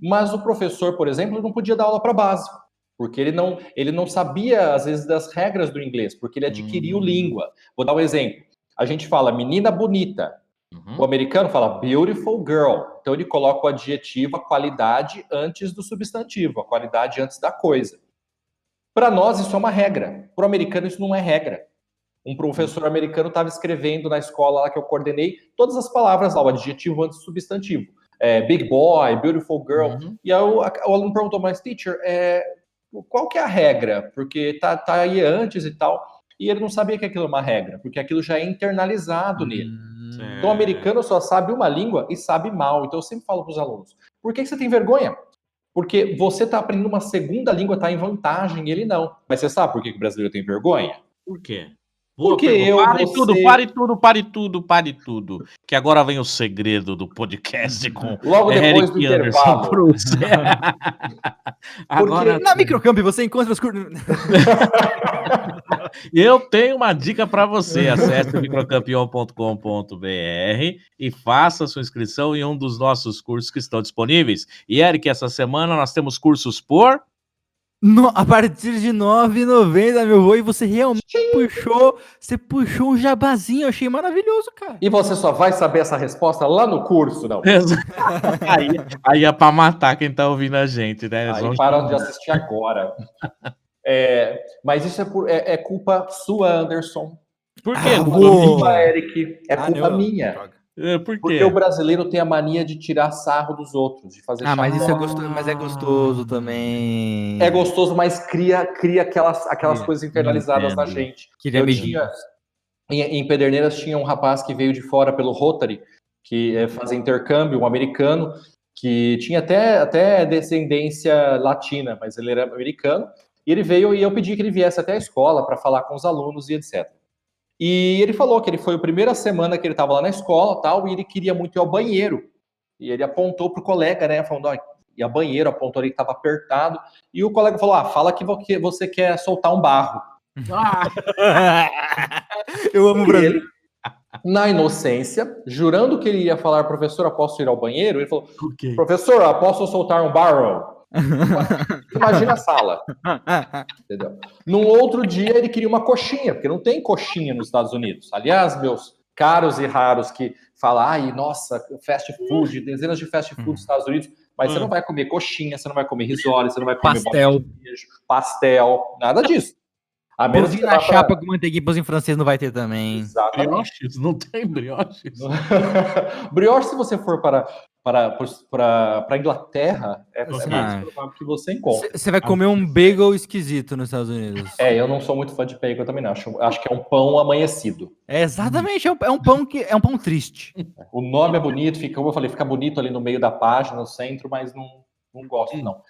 S2: Mas o professor, por exemplo, não podia dar aula para básico, porque ele não sabia, às vezes, das regras do inglês, porque ele adquiriu língua. Vou dar um exemplo. A gente fala menina bonita. O americano fala beautiful girl. Então ele coloca o adjetivo, a qualidade antes do substantivo, a qualidade antes da coisa. Para nós isso é uma regra. Para o americano isso não é regra. Um professor americano estava escrevendo na escola lá que eu coordenei todas as palavras lá, o adjetivo antes do substantivo. Big boy, beautiful girl. E aí o aluno perguntou, mas teacher, qual que é a regra? Porque tá aí antes e tal. E ele não sabia que aquilo é uma regra, porque aquilo já é internalizado nele. Então o americano só sabe uma língua e sabe mal. Então eu sempre falo para os alunos, por que você tem vergonha? Porque você está aprendendo uma segunda língua, está em vantagem, ele não. Mas você sabe por que o brasileiro tem vergonha?
S3: Por quê?
S2: Porque
S3: Pare tudo. Que agora vem o segredo do podcast com
S2: logo depois do intervalo.
S1: Agora... Na Microcamp você encontra os cursos.
S3: Eu tenho uma dica para você. Acesse microcampeão.com.br e faça sua inscrição em um dos nossos cursos que estão disponíveis. E, Eric, essa semana nós temos cursos por...
S1: a partir de R$ 9,90, meu vô, e você realmente puxou um jabazinho, eu achei maravilhoso, cara.
S2: E você só vai saber essa resposta lá no curso, não?
S3: Aí é pra matar quem tá ouvindo a gente, né?
S2: Aí param de assistir agora. Mas isso é culpa sua, Anderson.
S3: Por quê?
S2: Culpa Eric. É culpa minha.
S3: Por quê?
S2: Porque o brasileiro tem a mania de tirar sarro dos outros, de fazer
S1: mas isso é
S2: chacota.
S1: gostoso, mas é gostoso também.
S2: É gostoso, mas cria aquelas coisas internalizadas na
S3: Entendo.
S2: gente.
S1: Queria
S2: Eu
S1: amiguinhos.
S2: tinha, em Pederneiras tinha um rapaz que veio de fora pelo Rotary, que fazia intercâmbio, um americano, que tinha até descendência latina, mas ele era americano, e ele veio e eu pedi que ele viesse até a escola para falar com os alunos e etc. E ele falou que ele foi a primeira semana que ele estava lá na escola, tal, e ele queria muito ir ao banheiro. E ele apontou pro colega, né, falando, ó, ia ao banheiro, apontou ali que estava apertado, e o colega falou, fala que você quer soltar um barro.
S1: Eu amo o
S2: E
S1: Brasil.
S2: ele, na inocência, jurando que ele ia falar, professora, posso ir ao banheiro? Ele falou,
S3: Ok.
S2: professora, posso soltar um barrel? Imagina a sala, entendeu? Num outro dia ele queria uma coxinha, porque não tem coxinha nos Estados Unidos. Aliás, meus caros e raros que falam, ai, nossa, fast food, dezenas de fast food nos Estados Unidos, mas você não vai comer coxinha, você não vai comer risole, você não vai comer
S1: Pastel.
S2: bolinha de queijo, pastel, nada disso. A menos que
S1: Pãozinho
S2: você
S1: na
S2: vá pra-
S1: chapa com manteiguinha, pãozinho francês não vai ter também.
S2: Exatamente.
S3: Brioches? Não tem brioches?
S2: Brioche, se você for para a Inglaterra, é
S1: Você
S2: mais
S1: não-
S2: provável que você encontre.
S1: Você vai comer um bagel esquisito nos Estados Unidos.
S2: Eu não sou muito fã de bacon também, não. Acho que é um pão amanhecido.
S1: Exatamente, é um pão que é um pão triste.
S2: O nome é bonito, como eu falei, fica bonito ali no meio da página, no centro, mas não gosto, não.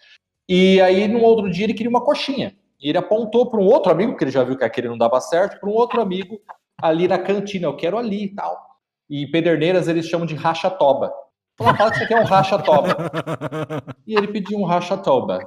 S2: E aí, no outro dia, ele queria uma coxinha. E ele apontou para um outro amigo, que ele já viu que aquele não dava certo, para um outro amigo ali na cantina. Eu quero ali e tal. E em Pederneiras eles chamam de rachatoba. Fala que você quer um rachatoba. E ele pediu um rachatoba.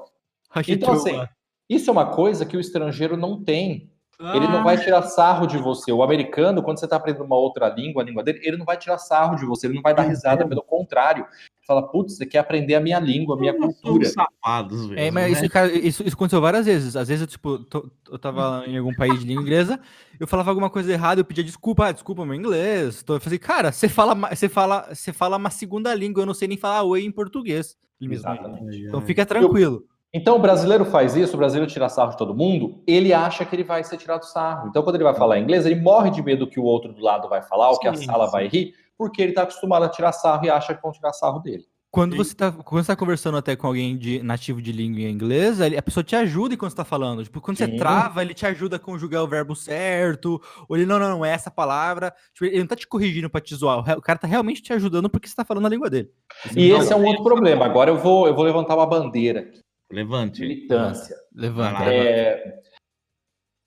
S2: Então, assim, isso é uma coisa que o estrangeiro não tem. Ele não vai tirar sarro de você. O americano, quando você está aprendendo uma outra língua, a língua dele, ele não vai tirar sarro de você, ele não vai dar risada, pelo contrário. Fala, putz, você quer aprender a minha língua, a minha cultura.
S3: São safados mesmo,
S1: mas
S3: né?
S1: isso aconteceu várias vezes. Às vezes eu, tipo, eu tava em algum país de língua inglesa, eu falava alguma coisa errada, eu pedia desculpa, desculpa meu inglês. Eu falei, cara, você fala uma segunda língua, eu não sei nem falar oi em português.
S2: Exatamente.
S1: Então fica tranquilo.
S2: Então o brasileiro faz isso, o brasileiro tira sarro de todo mundo, ele acha que ele vai ser tirado sarro. Então quando ele vai falar inglês, ele morre de medo que o outro do lado vai falar, ou que a sala vai rir, porque ele está acostumado a tirar sarro e acha que vão tirar sarro dele.
S1: Quando você tá conversando até com alguém nativo de língua inglesa, a pessoa te ajuda quando você tá falando. Tipo, quando você trava, ele te ajuda a conjugar o verbo certo, ou ele, não é essa palavra. Tipo, ele não tá te corrigindo pra te zoar, o cara tá realmente te ajudando porque você tá falando a língua dele.
S2: E esse é um outro problema. Agora eu vou levantar uma bandeira.
S3: Levante.
S2: Militância.
S1: Levanta.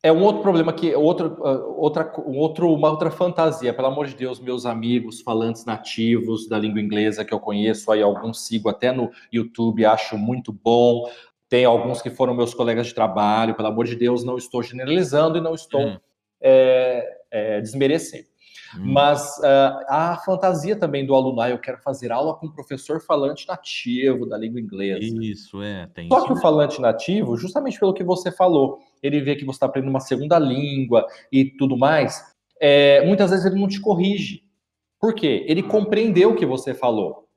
S2: É um outro problema que uma outra fantasia. Pelo amor de Deus, meus amigos falantes nativos da língua inglesa que eu conheço, aí alguns sigo até no YouTube, acho muito bom. Tem alguns que foram meus colegas de trabalho. Pelo amor de Deus, não estou generalizando e não estou desmerecendo. Mas a fantasia também do aluno, eu quero fazer aula com um professor falante nativo da língua inglesa.
S3: Isso, tem
S2: Só
S3: isso.
S2: que o falante nativo, justamente pelo que você falou, ele vê que você está aprendendo uma segunda língua e tudo mais, muitas vezes ele não te corrige. Por quê? Ele compreendeu o que você falou.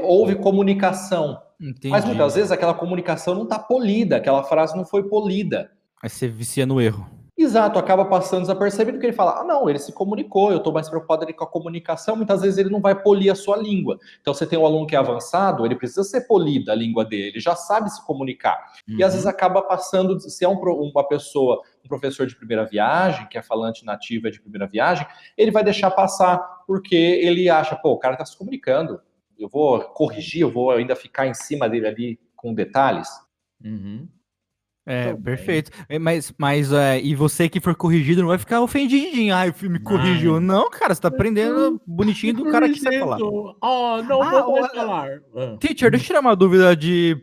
S2: Houve comunicação.
S1: Entendi.
S2: Mas muitas vezes aquela comunicação não está polida, aquela frase não foi polida.
S1: Aí você vicia no erro.
S2: Exato, acaba passando desapercebido que ele fala, não, ele se comunicou, eu estou mais preocupado ali com a comunicação, muitas vezes ele não vai polir a sua língua. Então você tem um aluno que é avançado, ele precisa ser polida a língua dele, ele já sabe se comunicar. E às vezes acaba passando, se é uma pessoa, um professor de primeira viagem, que é falante nativa de primeira viagem, ele vai deixar passar, porque ele acha, o cara está se comunicando, eu vou corrigir, eu vou ainda ficar em cima dele ali com detalhes.
S1: Perfeito. Mas e você que for corrigido não vai ficar ofendidinho. Me corrigiu. Não, cara, você tá aprendendo bonitinho do cara que você falar.
S3: Não vou falar.
S1: Teacher, deixa eu tirar uma dúvida de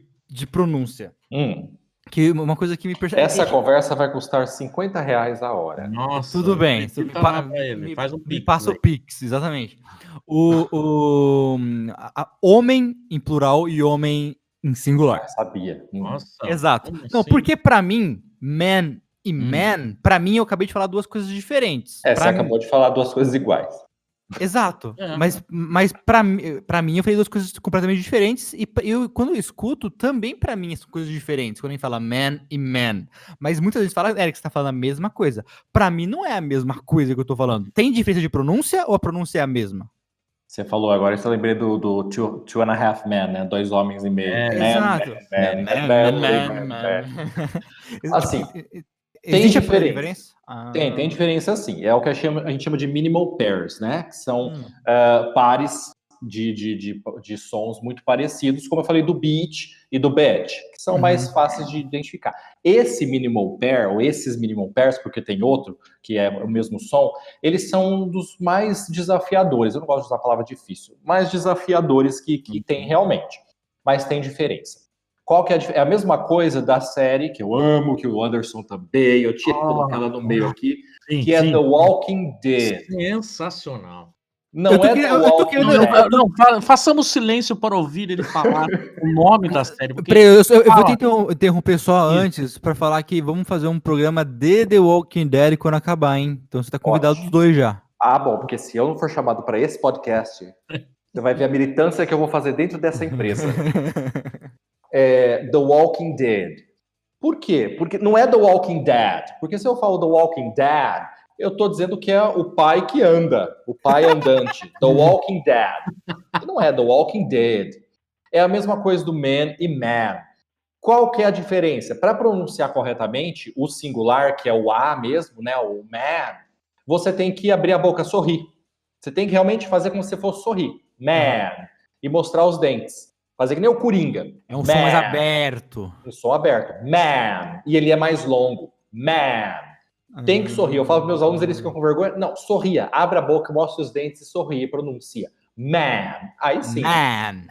S1: pronúncia. Que uma coisa que me percebe.
S2: Essa conversa vai custar R$50 a hora.
S1: Nossa. Tudo bem.
S3: Faz um
S1: me passa o Pix, exatamente. Homem em plural e homem em singular.
S2: Sabia.
S3: Nossa.
S1: Exato. Não, assim? Porque pra mim, man e man, pra mim eu acabei de falar duas coisas diferentes.
S2: Você acabou de falar duas coisas iguais.
S1: Exato. Mas pra mim eu falei duas coisas completamente diferentes e quando eu escuto, também pra mim são coisas diferentes. Quando a gente fala man e man. Mas muitas vezes fala, Eric, você tá falando a mesma coisa. Pra mim não é a mesma coisa que eu tô falando. Tem diferença de pronúncia ou a pronúncia é a mesma?
S2: Você falou agora, isso eu lembrei do Two and a Half Men, né? 2 homens e meio.
S1: Exato.
S2: Assim, tem
S1: Existe a
S2: diferença.
S1: diferença?
S2: Tem diferença sim. É o que a gente chama de minimal pairs, né? Que são pares de sons muito parecidos, como eu falei do beat e do bad, que são mais fáceis de identificar. Esse minimal pair, ou esses minimal pairs, porque tem outro, que é o mesmo som, eles são um dos mais desafiadores. Eu não gosto de usar a palavra difícil, mais desafiadores que tem realmente. Mas tem diferença. Qual que é a diferença? É a mesma coisa da série, que eu amo, que o Anderson também, eu tinha que colocar ela no meio aqui, que é The Walking Dead.
S3: Sensacional.
S2: Não é The Walking Dead.
S3: Não, façamos silêncio para ouvir ele falar o nome da série.
S1: Eu vou tentar interromper só antes para falar que vamos fazer um programa de The Walking Dead quando acabar, hein? Então você tá convidado os dois já.
S2: Ah, bom, porque se eu não for chamado para esse podcast, você vai ver a militância que eu vou fazer dentro dessa empresa. The Walking Dead. Por quê? Porque não é The Walking Dead. Porque se eu falo The Walking Dead, eu tô dizendo que é o pai que anda, o pai andante. The Walking Dead. Não é The Walking Dead. É a mesma coisa do man e man. Qual que é a diferença? Para pronunciar corretamente, o singular, que é o A mesmo, né, o man, você tem que abrir a boca, sorrir. Você tem que realmente fazer como se você fosse sorrir. Man. E mostrar os dentes. Fazer que nem o Coringa.
S1: É um som mais aberto.
S2: Um som aberto. Man. E ele é mais longo. Man. Tem que sorrir. Eu falo para meus alunos, eles ficam com vergonha. Não, sorria. Abra a boca, mostra os dentes e sorria e pronuncia. Man. Aí sim.
S1: Man.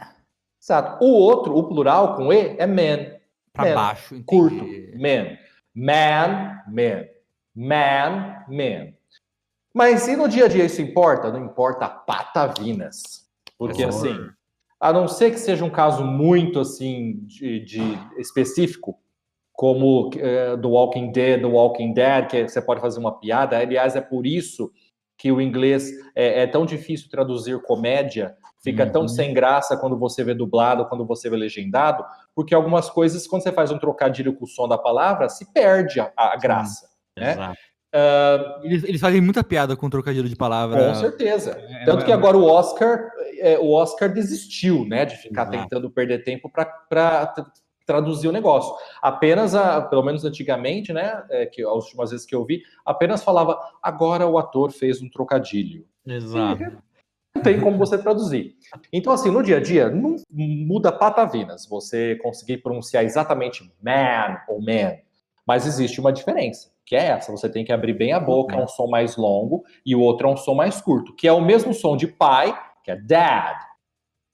S2: Exato. O outro, o plural com E, é man.
S1: Pra baixo. Entendi.
S2: Curto. Man. Man, man. Man, man. Mas e no dia a dia isso importa? Não importa patavinas. Porque assim, a não ser que seja um caso muito assim de específico, como do Walking Dead, que você pode fazer uma piada. Aliás, é por isso que o inglês é tão difícil traduzir comédia, fica tão sem graça quando você vê dublado, quando você vê legendado, porque algumas coisas, quando você faz um trocadilho com o som da palavra, se perde a graça. Né?
S3: Exato.
S1: Eles fazem muita piada com trocadilho de palavra.
S2: Com certeza. Tanto que agora o Oscar desistiu, né, de ficar tentando perder tempo para traduzir o negócio. Apenas, pelo menos antigamente, né, que as últimas vezes que eu vi, apenas falava, agora o ator fez um trocadilho.
S3: Exato.
S2: Não tem como você traduzir. Então, assim, no dia a dia, não muda patavinas você conseguir pronunciar exatamente man ou man, mas existe uma diferença, que é essa, você tem que abrir bem a boca, é um som mais longo, e o outro é um som mais curto, que é o mesmo som de pai, que é dad,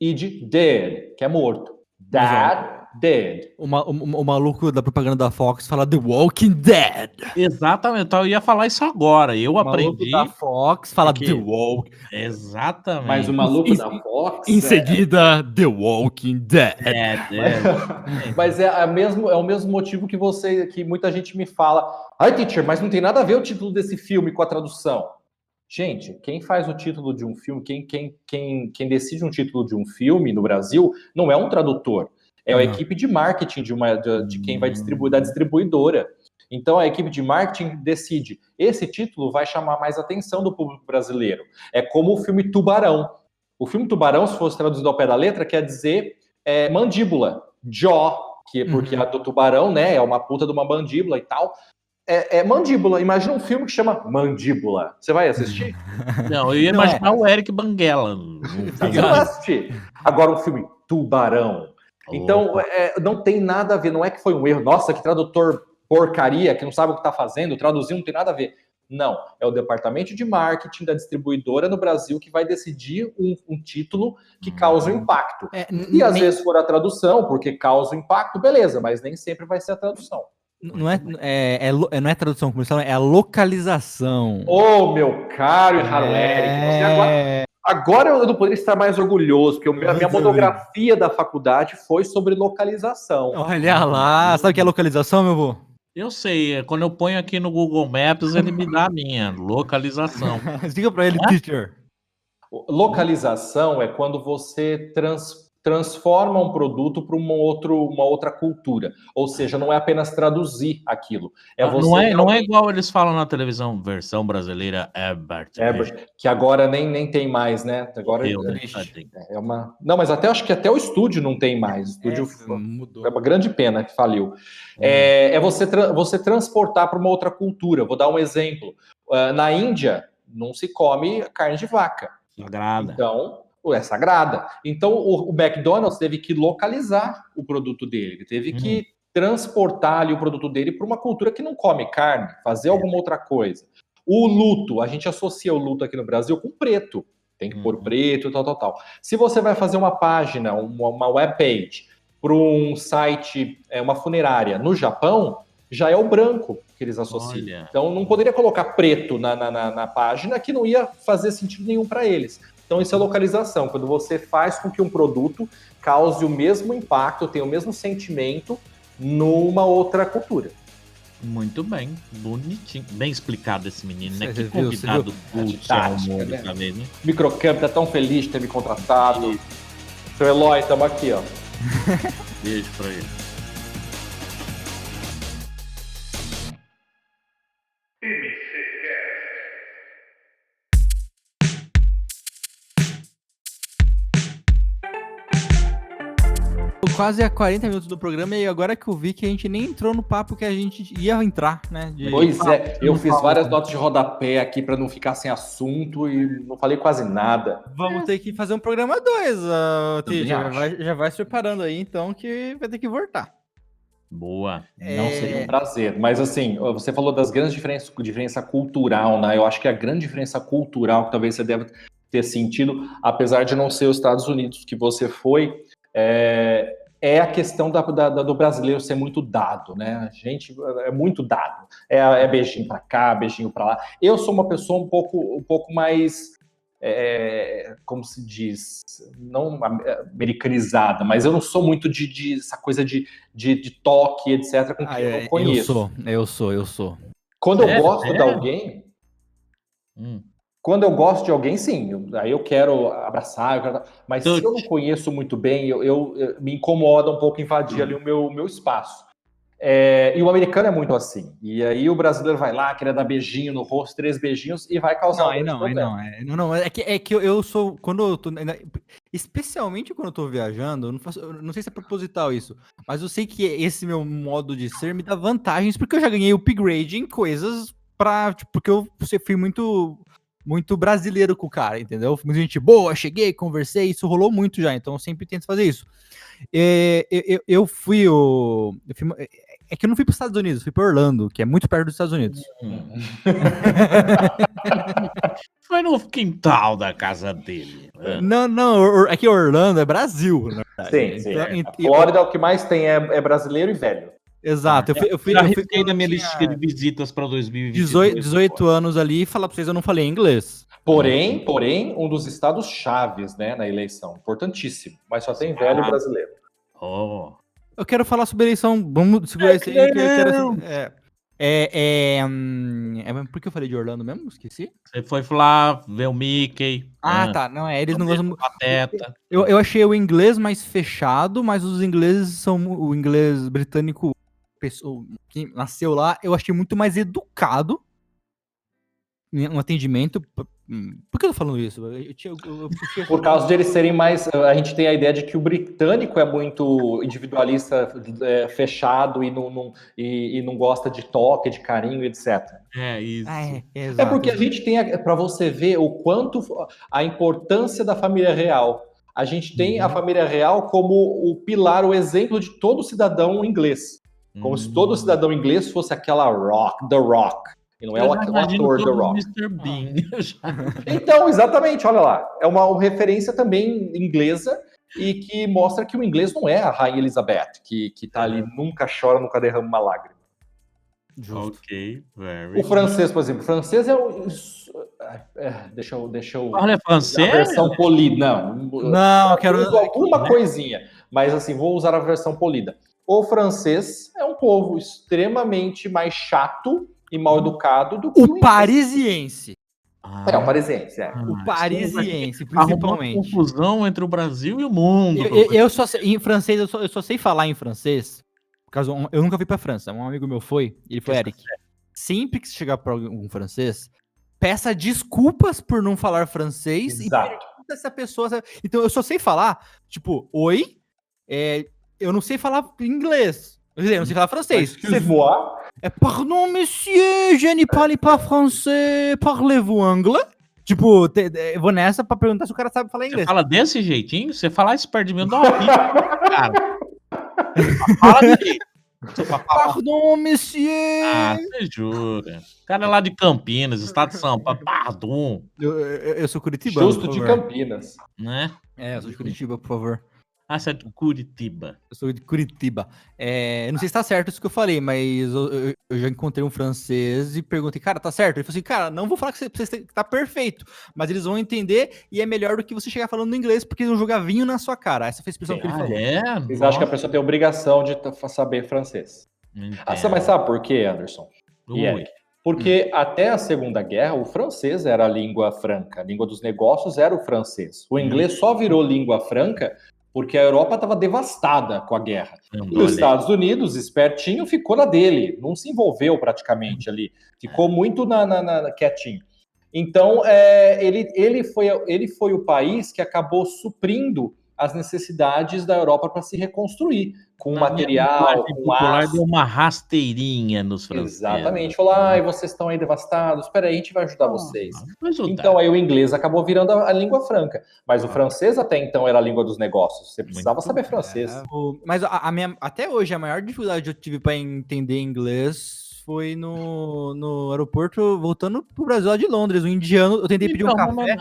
S2: e de dead, que é morto. Dad, dead.
S1: O maluco da propaganda da Fox fala The Walking Dead.
S3: Exatamente, então eu ia falar isso agora. Eu aprendi.
S1: O maluco da Fox fala The Walking.
S3: Exatamente.
S2: Mas o maluco da Fox.
S1: Em seguida, The Walking Dead.
S2: Mas é o mesmo motivo que muita gente me fala. Ai, teacher, mas não tem nada a ver o título desse filme com a tradução. Gente, quem faz o título de um filme, quem decide um título de um filme no Brasil, não é um tradutor. É a equipe de marketing de quem vai distribuir, da distribuidora. Então, a equipe de marketing decide, esse título vai chamar mais atenção do público brasileiro. É como o filme Tubarão. O filme Tubarão, se fosse traduzido ao pé da letra, quer dizer mandíbula, jaw, porque a do tubarão, né, é uma puta de uma mandíbula e tal. É mandíbula. Imagina um filme que chama Mandíbula. Você vai assistir?
S3: Não, eu ia imaginar o Eric Banguela.
S2: Você vai assistir. Agora, um filme Tubarão. Então, não tem nada a ver. Não é que foi um erro. Nossa, que tradutor porcaria, que não sabe o que está fazendo. Traduzir não tem nada a ver. Não. É o departamento de marketing da distribuidora no Brasil que vai decidir um título que causa um impacto. E às vezes for a tradução, porque causa um impacto, beleza. Mas nem sempre vai ser a tradução.
S1: Não é tradução comercial, é a localização.
S2: Ô, meu caro e raro Eric, agora eu não poderia estar mais orgulhoso, porque a minha monografia da faculdade foi sobre localização.
S1: Olha lá, sabe o que é localização, meu avô?
S3: Eu sei, quando eu ponho aqui no Google Maps, ele me dá a minha localização.
S1: Diga pra ele, teacher.
S2: Localização é quando você transforma um produto para uma outra cultura. Ou seja, não é apenas traduzir aquilo.
S3: Não é igual eles falam na televisão, versão brasileira Herbert.
S2: Que agora nem tem mais, né? Agora é uma... Não, mas acho que até o estúdio não tem mais. O estúdio
S1: mudou.
S2: É uma grande pena que faliu. É você transportar para uma outra cultura. Vou dar um exemplo. Na Índia, não se come carne de vaca.
S3: Sagrada.
S2: Então, é sagrada. Então, o McDonald's teve que localizar o produto dele. Ele teve que transportar ali o produto dele para uma cultura que não come carne, fazer alguma outra coisa. O luto, a gente associa o luto aqui no Brasil com preto. Tem que pôr preto, tal. Se você vai fazer uma página, uma webpage, para um site, uma funerária no Japão, já é o branco que eles associam.
S3: Olha.
S2: Então, não poderia colocar preto na página, que não ia fazer sentido nenhum para eles. Então, isso é localização, quando você faz com que um produto cause o mesmo impacto, tenha o mesmo sentimento numa outra cultura.
S3: Muito bem, bonitinho. Bem explicado esse menino, né?
S1: Você
S3: Que
S1: viu,
S3: convidado
S2: tática, né?
S3: tá vendo?
S2: Microcamp tá tão feliz de ter me contratado. Seu Eloy, estamos aqui, ó.
S3: Beijo pra ele.
S1: Quase a 40 minutos do programa e agora que eu vi que a gente nem entrou no papo que a gente ia entrar, né?
S2: Pois é, eu fiz várias notas de rodapé aqui para não ficar sem assunto e não falei quase nada.
S1: Vamos ter que fazer um programa 2, Tite. Já vai se preparando aí, então, que vai ter que voltar.
S3: Boa.
S2: Não seria um prazer. Mas assim, você falou das grandes diferença cultural, né? Eu acho que a grande diferença cultural que talvez você deve ter sentido, apesar de não ser os Estados Unidos que você foi, é a questão do brasileiro ser muito dado, né? A gente é muito dado. É beijinho para cá, beijinho para lá. Eu sou uma pessoa um pouco mais, como se diz, não americanizada, mas eu não sou muito de essa coisa de toque, etc., com quem eu não conheço.
S1: Eu sou.
S2: Quando eu gosto de alguém... Quando eu gosto de alguém, sim, aí eu quero abraçar, mas se eu não conheço muito bem, eu me incomoda um pouco invadir ali o meu espaço. E o americano é muito assim. E aí o brasileiro vai lá, querer dar beijinho no rosto, 3 beijinhos, e vai causar problema.
S1: É que eu sou, quando eu tô, especialmente quando eu tô viajando, eu não sei se é proposital isso, mas eu sei que esse meu modo de ser me dá vantagens, porque eu já ganhei upgrade em coisas porque eu fui muito brasileiro com o cara, entendeu? Muita gente boa, cheguei, conversei, isso rolou muito já, então eu sempre tento fazer isso. Eu fui é que eu não fui para os Estados Unidos, fui para Orlando, que é muito perto dos Estados Unidos.
S3: Foi no quintal da casa dele.
S1: Não, é que Orlando é Brasil, na verdade.
S2: Sim. A Flórida, o que mais tem é brasileiro e velho.
S1: Exato, eu fui
S3: da minha listinha de visitas para
S1: 2022. 18 anos ali e falar para vocês, eu não falei inglês.
S2: Porém, um dos estados chaves, né, na eleição, importantíssimo, mas só tem velho brasileiro.
S1: Eu quero falar sobre a eleição, vamos segurar isso aí. Por que eu falei de Orlando mesmo? Esqueci.
S3: Você foi lá ver o Mickey.
S1: Tá, não eles não gostam.
S3: Pateta.
S1: Eu achei o inglês mais fechado, mas os ingleses são o inglês britânico. Pessoa que nasceu lá, eu achei muito mais educado no atendimento. Por que eu tô falando isso?
S2: Por causa de eles serem mais... A gente tem a ideia de que o britânico é muito individualista, fechado e não gosta de toque, de carinho, etc.
S3: É isso.
S2: É porque a gente tem, para você ver o quanto a importância da família real. A gente tem a família real como o pilar, o exemplo de todo cidadão inglês. Como se todo cidadão inglês fosse aquela The Rock. E não é o ator The Rock.
S3: Mr. Bean.
S2: Então, exatamente, olha lá. É uma referência também inglesa e que mostra que o inglês não é a Rainha Elizabeth, que tá ali, nunca chora, nunca derrama uma lágrima.
S1: Justo.
S2: O francês, por exemplo. O francês é o... Deixa eu...
S3: Olha, francês?
S2: A versão polida.
S1: Não, eu quero...
S2: Alguma coisinha. Mas assim, vou usar a versão polida. O francês é um povo extremamente mais chato e mal educado do que
S1: o parisiense.
S2: É, o parisiense,
S1: O parisiense,
S3: Arrumou
S1: principalmente.
S3: confusão entre o Brasil e o mundo.
S1: Eu só sei, em francês, eu só sei falar em francês. Por causa, eu nunca fui pra França. Um amigo meu foi, ele falou, Eric, sempre que você chegar pra um francês, peça desculpas por não falar francês e
S2: Exato.
S1: pergunta se a pessoa... Então, eu só sei falar, tipo, oi, eu não sei falar inglês. Quer dizer, eu não sei falar francês.
S2: Excuse-moi.
S1: Pardon, monsieur, je ne parle pas français, parlez-vous anglais? Tipo, eu vou nessa pra perguntar se o cara sabe falar
S3: Você
S1: inglês.
S3: fala desse jeitinho, você falar esse perto de mim, dá uma pica, cara. Fala direito.
S1: Pardon, monsieur.
S3: Ah, você jura. O cara é lá de Campinas, estado de São Paulo. Pardon.
S1: Eu sou curitibano,
S2: Justo de Campinas.
S3: Né?
S1: Eu sou de Curitiba, por favor.
S3: Ah, você é de Curitiba.
S1: Eu sou de Curitiba. Eu não sei se tá certo isso que eu falei, mas eu já encontrei um francês e perguntei, cara, tá certo? Ele falou assim, cara, não vou falar que você tá perfeito, mas eles vão entender e é melhor do que você chegar falando no inglês, porque eles vão jogar vinho na sua cara. Essa foi a expressão que ele falou.
S2: Eles acham que a pessoa tem obrigação de saber francês. Mas sabe por quê, Anderson? E Eric? Porque até a Segunda Guerra, o francês era a língua franca, a língua dos negócios era o francês. O inglês só virou língua franca porque a Europa estava devastada com a guerra. E os Estados Unidos, espertinho, ficou na dele, não se envolveu praticamente ali, ficou muito quietinho. Então, ele foi o país que acabou suprindo as necessidades da Europa para se reconstruir, com material, com aço.
S3: Deu uma rasteirinha nos franceses.
S2: Exatamente. Falou, vocês estão aí devastados, espera aí, a gente vai ajudar vocês. Então aí o inglês acabou virando a língua franca, mas o francês até então era a língua dos negócios, você precisava saber francês.
S1: Mas até hoje, a maior dificuldade que eu tive para entender inglês foi no aeroporto, voltando pro Brasil lá de Londres, um indiano, eu tentei pedir um café.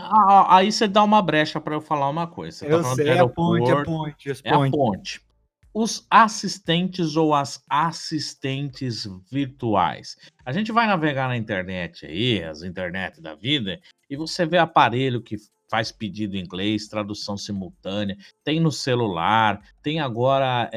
S3: Aí você dá uma brecha para eu falar uma coisa. Você
S1: Eu sei, é a ponte.
S3: Os assistentes ou as assistentes virtuais. A gente vai navegar na internet aí, as internet da vida, e você vê aparelho que faz pedido em inglês, tradução simultânea, tem no celular, tem agora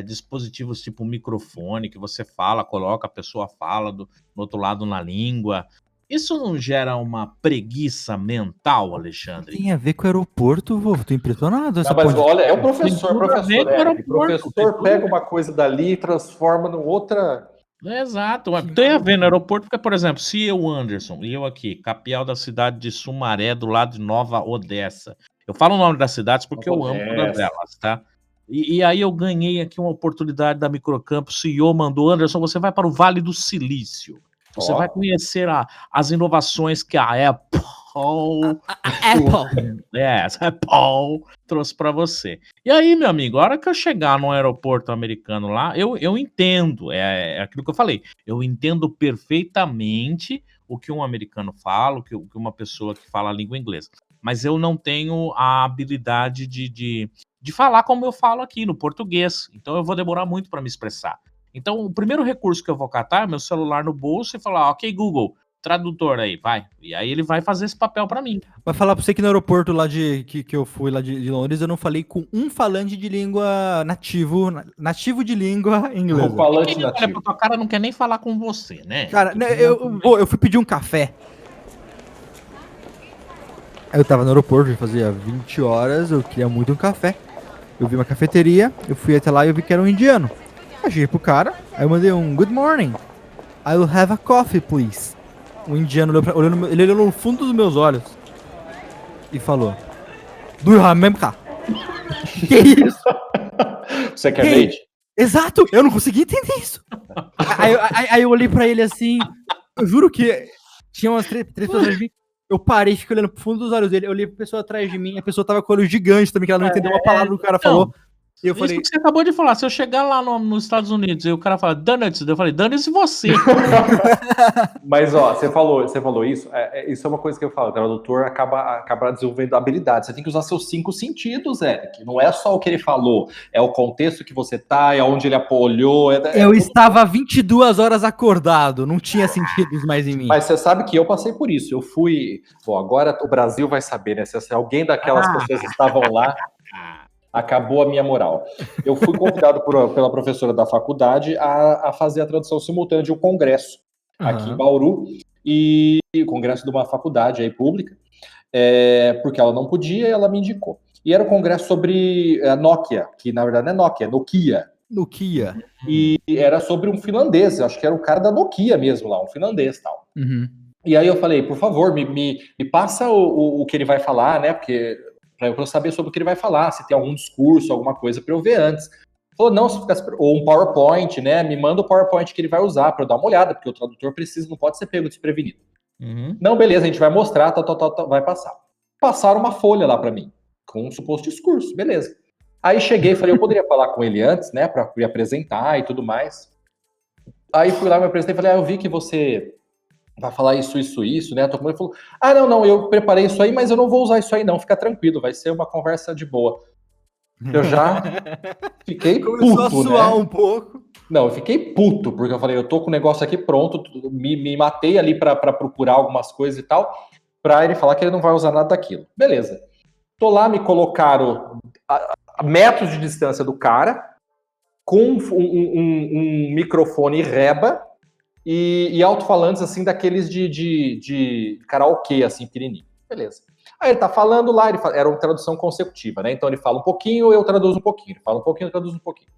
S3: dispositivos tipo microfone, que você fala, coloca, a pessoa fala do outro lado na língua. Isso não gera uma preguiça mental, Alexandre?
S1: Tem a ver com o aeroporto, vô. Tô impressionado.
S2: Mas olha, é o professor. O professor pega uma coisa dali e transforma numa outra...
S3: Exato. Tem a ver no aeroporto, porque, por exemplo, se eu, Anderson, e eu aqui, capial da cidade de Sumaré, do lado de Nova Odessa. Eu falo o nome das cidades porque eu amo todas elas, tá? E aí eu ganhei aqui uma oportunidade da Microcampo. O CEO mandou, Anderson, você vai para o Vale do Silício. Você vai conhecer as inovações que a Apple trouxe para você. E aí, meu amigo, a hora que eu chegar no aeroporto americano lá, eu entendo, é aquilo que eu falei, eu entendo perfeitamente o que um americano fala, o que uma pessoa que fala a língua inglesa. Mas eu não tenho a habilidade de falar como eu falo aqui no português. Então eu vou demorar muito para me expressar. Então, o primeiro recurso que eu vou catar é meu celular no bolso e falar, ok, Google, tradutor aí, vai. E aí ele vai fazer esse papel pra mim.
S1: Vai falar pra você que no aeroporto lá que eu fui lá de Londres, eu não falei com um falante de língua nativo de língua inglesa.
S2: Um falante nativo.
S3: Olha, o cara não quer nem falar com você, né?
S1: Cara, eu fui pedir um café. Eu tava no aeroporto, já fazia 20 horas, eu queria muito um café. Eu vi uma cafeteria, eu fui até lá e eu vi que era um indiano. Eu cheguei pro cara, aí eu mandei um good morning. I will have a coffee, please. O indiano ele olhou no fundo dos meus olhos e falou: do you have memka? Que isso?
S2: Você quer leite?
S1: Exato, eu não consegui entender isso. aí eu olhei pra ele assim, eu juro que tinha umas três pessoas atrás de mim. Eu parei, fiquei olhando pro fundo dos olhos dele, eu olhei pra pessoa atrás de mim, a pessoa tava com o olho gigante também, que ela não entendeu uma palavra que o cara falou. E eu falei,
S3: isso que você acabou de falar, se eu chegar lá nos Estados Unidos e o cara fala, dane-se, eu falei, dane-se você.
S2: Mas, ó, você falou isso, isso é uma coisa que eu falo, o tradutor acaba desenvolvendo habilidade, você tem que usar seus 5 sentidos, Eric, não é só o que ele falou, é o contexto que você tá, é onde ele apoiou.
S1: Eu estava 22 horas acordado, não tinha sentidos mais em mim.
S2: Mas você sabe que eu passei por isso, eu fui, bom, agora o Brasil vai saber, né, se alguém daquelas pessoas que estavam lá, acabou a minha moral. Eu fui convidado pela professora da faculdade a fazer a tradução simultânea de um congresso aqui em Bauru. e o congresso de uma faculdade aí pública, porque ela não podia e ela me indicou. E era um congresso sobre a Nokia, que na verdade não é Nokia, é Nokia.
S1: Nokia.
S2: E era sobre um finlandês, acho que era o cara da Nokia mesmo lá, um finlandês e tal.
S1: Uhum.
S2: E aí eu falei, por favor, me passa o que ele vai falar, né? Porque para eu saber sobre o que ele vai falar, se tem algum discurso, alguma coisa para eu ver antes. Falou, não, se ficar, ou um PowerPoint, né? Me manda o PowerPoint que ele vai usar para eu dar uma olhada, porque o tradutor não pode ser pego desprevenido.
S3: Uhum.
S2: Não, beleza, a gente vai mostrar, vai passar. Passaram uma folha lá para mim, com um suposto discurso, beleza. Aí cheguei e falei, eu poderia falar com ele antes, né? Para me apresentar e tudo mais. Aí fui lá, me apresentei e falei, eu vi que você vai falar isso, né? Ele falou, não, eu preparei isso aí, mas eu não vou usar isso aí não, fica tranquilo, vai ser uma conversa de boa. Eu já fiquei
S1: Começou
S2: puto,
S1: a suar
S2: né?
S1: um pouco.
S2: Não, eu fiquei puto, porque eu falei, eu tô com o negócio aqui pronto, me matei ali pra procurar algumas coisas e tal, pra ele falar que ele não vai usar nada daquilo. Beleza. Tô lá, me colocaram a metros de distância do cara, com um microfone reba, e alto-falantes, assim, daqueles de karaokê, assim, pequenininho. Beleza. Aí ele tá falando lá, era uma tradução consecutiva, né? Então ele fala um pouquinho, eu traduzo um pouquinho. Ele fala um pouquinho, eu traduzo um pouquinho.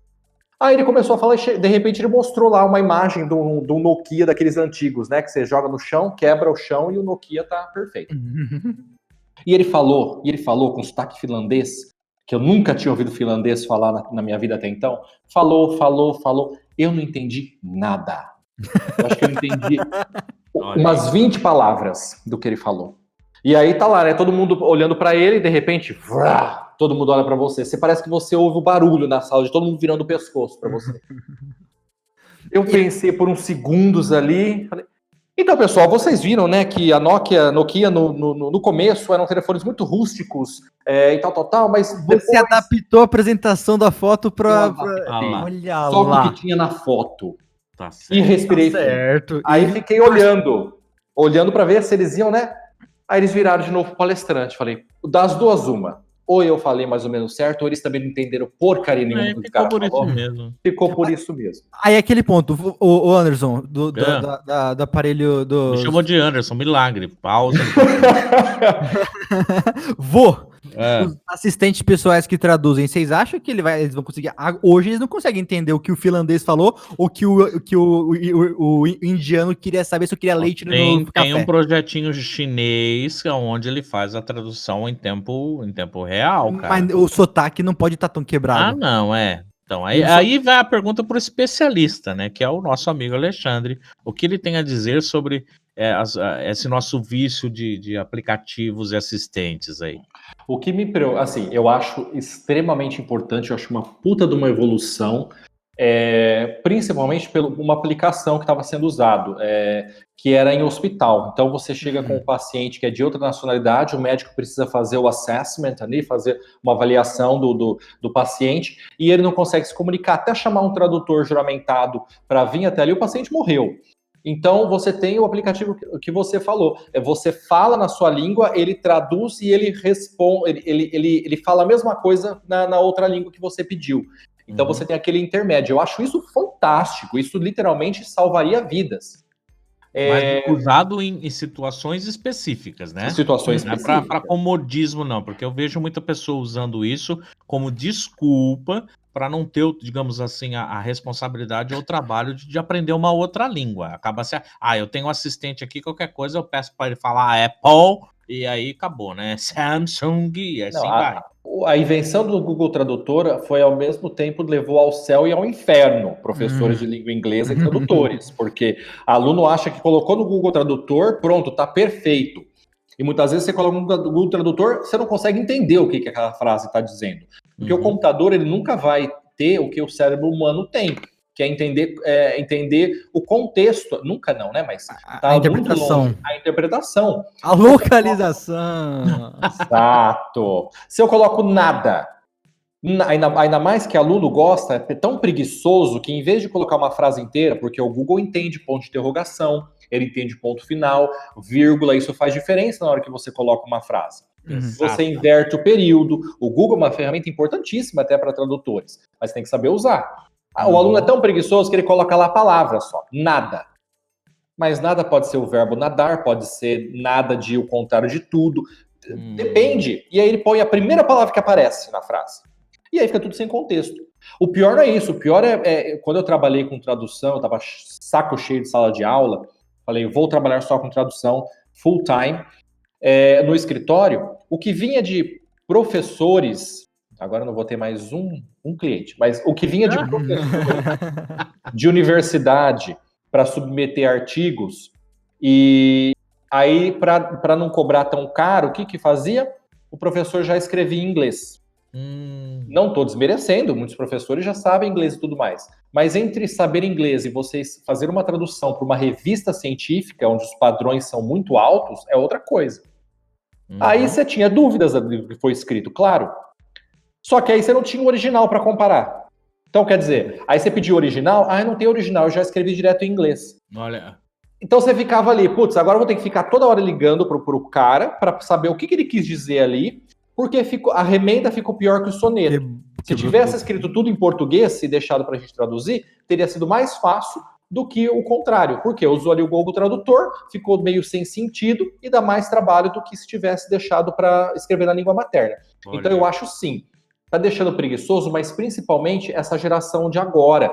S2: Aí ele começou a falar, de repente ele mostrou lá uma imagem do Nokia daqueles antigos, né? Que você joga no chão, quebra o chão e o Nokia tá perfeito. E ele falou com sotaque finlandês, que eu nunca tinha ouvido finlandês falar na minha vida até então. Falou. Eu não entendi nada. Eu acho que eu entendi umas 20 palavras do que ele falou. E aí tá lá, né? Todo mundo olhando pra ele e de repente, vrá, todo mundo olha pra você. Você parece que você ouve o barulho na sala de todo mundo virando o pescoço pra você. Eu pensei por uns segundos ali. Falei, então, pessoal, vocês viram, né, que a Nokia no começo eram telefones muito rústicos e tal, mas depois...
S1: Você adaptou a apresentação da foto pra...
S2: Olha só lá. O que tinha na foto.
S3: Tá certo.
S2: E respirei.
S1: Tá certo.
S2: Aí fiquei olhando pra ver se eles iam, né? Aí eles viraram de novo pro palestrante. Falei, das duas, uma. Ou eu falei mais ou menos certo, ou eles também não entenderam porcaria nenhuma do que o cara falou. Ficou por isso mesmo.
S1: Aí aquele ponto, o Anderson, do aparelho do...
S3: Me chamou de Anderson, milagre. Pausa.
S1: Os assistentes pessoais que traduzem, vocês acham que eles vão conseguir? Hoje eles não conseguem entender o que o finlandês falou ou que o indiano queria saber se eu queria leite no café.
S3: Tem um projetinho chinês onde ele faz a tradução em tempo real, cara.
S1: Mas o sotaque não pode estar tão quebrado.
S3: Não, Então, aí vai a pergunta para o especialista, né? Que é o nosso amigo Alexandre. O que ele tem a dizer sobre esse nosso vício de aplicativos e assistentes aí?
S2: O que me preocupa, assim, eu acho extremamente importante, eu acho uma puta de uma evolução, principalmente por uma aplicação que estava sendo usado, que era em hospital. Então você chega com um paciente que é de outra nacionalidade, o médico precisa fazer o assessment ali, fazer uma avaliação do paciente, e ele não consegue se comunicar, até chamar um tradutor juramentado para vir até ali, o paciente morreu. Então, você tem o aplicativo que você falou. Você fala na sua língua, ele traduz e ele responde, ele fala a mesma coisa na outra língua que você pediu. Então, você tem aquele intermédio. Eu acho isso fantástico. Isso literalmente salvaria vidas.
S3: Mas usado em situações específicas, né?
S2: Situações específicas.
S3: Não é para comodismo, não. Porque eu vejo muita pessoa usando isso como desculpa para não ter, digamos assim, a responsabilidade ou o trabalho de aprender uma outra língua. Acaba se... eu tenho um assistente aqui, qualquer coisa eu peço para ele falar Apple, e aí acabou, né? Samsung, e assim vai.
S2: A invenção do Google Tradutor foi, ao mesmo tempo, levou ao céu e ao inferno professores de língua inglesa e tradutores, porque aluno acha que colocou no Google Tradutor, pronto, tá perfeito. E muitas vezes você coloca no Google Tradutor, você não consegue entender o que aquela frase está dizendo. Porque o computador, ele nunca vai ter o que o cérebro humano tem, que é entender o contexto. Nunca não, né? Mas
S1: a interpretação.
S2: A interpretação.
S1: A localização.
S2: Exato. Se eu coloco nada, ainda mais que aluno gosta, é tão preguiçoso que em vez de colocar uma frase inteira, porque o Google entende ponto de interrogação, ele entende ponto final, vírgula, isso faz diferença na hora que você coloca uma frase. Você inverte o período. O Google é uma ferramenta importantíssima até para tradutores, mas tem que saber usar. O aluno é tão preguiçoso que ele coloca lá a palavra só, nada. mas nada pode ser o verbo nadar, pode ser nada de o contrário de tudo. Depende. E aí ele põe a primeira palavra que aparece na frase. E aí fica tudo sem contexto. O pior não é isso. O pior é quando eu trabalhei com tradução, eu tava saco cheio de sala de aula, falei, vou trabalhar só com tradução full time. No escritório, o que vinha de professores, agora eu não vou ter mais um cliente, mas o que vinha de professores de universidade para submeter artigos, e aí, para não cobrar tão caro, o que fazia? O professor já escrevia em inglês. Não estou desmerecendo, muitos professores já sabem inglês e tudo mais. Mas entre saber inglês e vocês fazer uma tradução para uma revista científica, onde os padrões são muito altos, é outra coisa. Aí você tinha dúvidas do que foi escrito, claro. Só que aí você não tinha o original para comparar. Então, quer dizer, aí você pediu o original, não tem original, eu já escrevi direto em inglês.
S3: Olha.
S2: Então você ficava ali, putz, agora eu vou ter que ficar toda hora ligando pro cara para saber o que ele quis dizer ali, porque a remenda ficou pior que o soneto. Se tivesse escrito tudo em português e deixado para a gente traduzir, teria sido mais fácil do que o contrário, porque usou ali o Google Tradutor, ficou meio sem sentido e dá mais trabalho do que se tivesse deixado para escrever na língua materna. Olha. Então eu acho sim, tá deixando preguiçoso, mas principalmente essa geração de agora,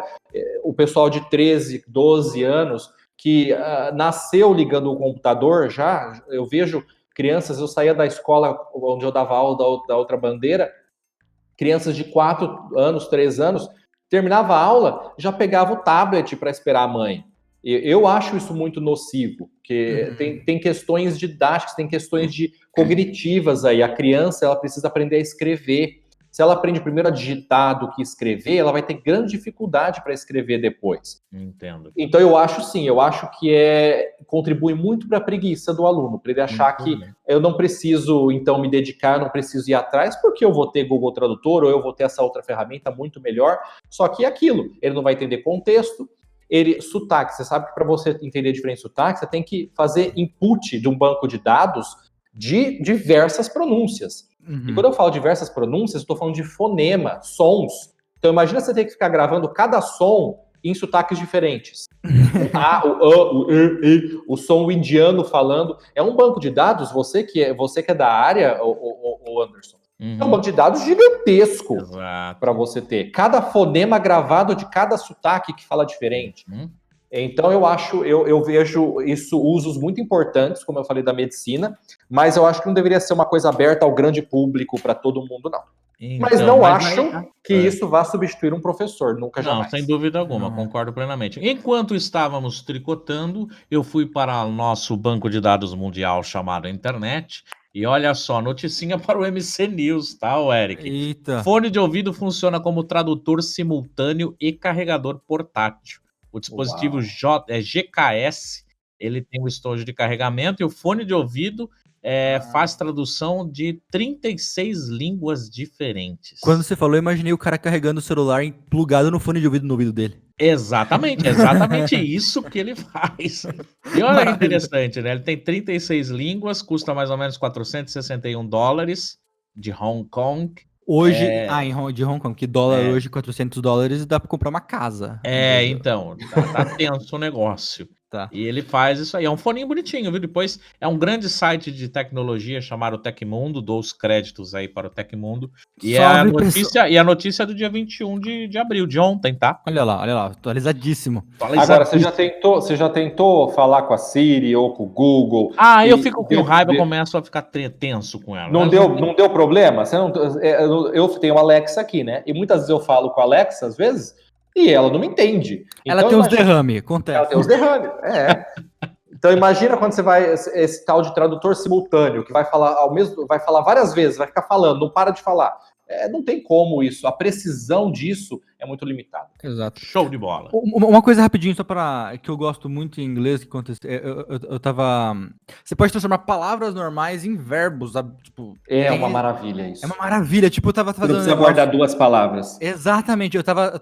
S2: o pessoal de 13, 12 anos, que nasceu ligando o computador já, eu vejo crianças, eu saía da escola onde eu dava aula da outra bandeira, crianças de 4 anos, 3 anos, terminava a aula, já pegava o tablet para esperar a mãe. Eu acho isso muito nocivo, porque tem questões didáticas, tem questões cognitivas aí. A criança, ela precisa aprender a escrever. Se ela aprende primeiro a digitar do que escrever, ela vai ter grande dificuldade para escrever depois.
S3: Entendo.
S2: Então eu acho sim, eu acho que contribui muito para a preguiça do aluno, para ele achar que eu não preciso então me dedicar, eu não preciso ir atrás, porque eu vou ter Google Tradutor ou eu vou ter essa outra ferramenta muito melhor. Só que é aquilo, ele não vai entender contexto. Sotaque, você sabe que para você entender a diferença de sotaque, você tem que fazer input de um banco de dados de diversas pronúncias. E quando eu falo diversas pronúncias, eu estou falando de fonema, sons. Então imagina você ter que ficar gravando cada som em sotaques diferentes. O A, o A, o E, o som indiano falando. É um banco de dados, você que é da área, o Anderson. É um banco de dados gigantesco para você ter. Cada fonema gravado de cada sotaque que fala diferente. Então eu vejo isso, usos muito importantes, como eu falei, da medicina, mas eu acho que não deveria ser uma coisa aberta ao grande público para todo mundo, não. Então, mas não acho que isso vá substituir um professor, nunca jamais.
S3: Não, sem dúvida alguma, concordo plenamente. Enquanto estávamos tricotando, eu fui para o nosso banco de dados mundial chamado internet, e olha só, noticinha para o MC News, tá, Eric?
S1: Eita.
S3: Fone de ouvido funciona como tradutor simultâneo e carregador portátil. O dispositivo GKS, ele tem um estojo de carregamento, e o fone de ouvido faz tradução de 36 línguas diferentes.
S1: Quando você falou, eu imaginei o cara carregando o celular plugado no fone de ouvido no ouvido dele.
S3: Exatamente isso que ele faz. E olha que interessante, né? Ele tem 36 línguas, custa mais ou menos $461 de Hong Kong.
S1: Hoje, de Hong Kong, que dólar hoje, $400, dá pra comprar uma casa.
S3: Então, tá tenso o negócio. Tá. E ele faz isso aí, é um foninho bonitinho, viu? Depois é um grande site de tecnologia chamado Tecmundo, dou os créditos aí para o Tecmundo. E a notícia é do dia 21 de abril, de ontem, tá?
S1: Olha lá, atualizadíssimo.
S2: Agora, você já tentou falar com a Siri ou com o Google?
S3: Eu fico com raiva, começo a ficar tenso com ela.
S2: Não deu problema? Eu tenho a Alexa aqui, né? E muitas vezes eu falo com a Alexa, às vezes, e ela não me entende.
S1: Ela tem uns derrame, acontece.
S2: Ela tem uns derrame, Então imagina quando você vai, esse tal de tradutor simultâneo, que vai falar várias vezes, vai ficar falando, não para de falar. Não tem como isso, a precisão disso é muito limitada.
S1: Exato.
S3: Show de bola.
S1: Uma coisa rapidinho, só que eu gosto muito em inglês, que acontece, você pode transformar palavras normais em verbos, sabe? Tipo,
S2: uma maravilha isso.
S1: É uma maravilha, tipo, eu tava fazendo...
S2: Não precisa guardar 2 palavras.
S1: Exatamente, eu tava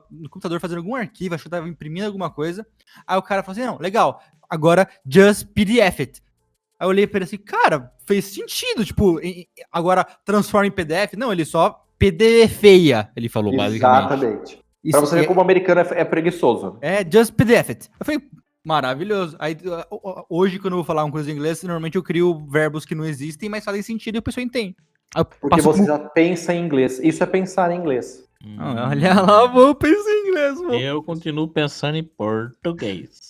S1: no computador fazendo algum arquivo, acho que eu tava imprimindo alguma coisa, aí o cara falou assim, não, legal, agora just PDF it. Aí eu olhei pra ele assim, cara, fez sentido, tipo, agora transforma em PDF. Não, ele só PDFeia, ele falou, basicamente.
S2: Exatamente. Pra você ver como o americano é preguiçoso.
S1: Just PDF it. Eu falei, maravilhoso. Aí, hoje, quando eu vou falar uma coisa em inglês, normalmente eu crio verbos que não existem, mas fazem sentido e a pessoa entende.
S2: Porque você já pensa em inglês. Isso é pensar em inglês.
S1: Olha lá, vou pensar em inglês, mano.
S3: Eu continuo pensando em português.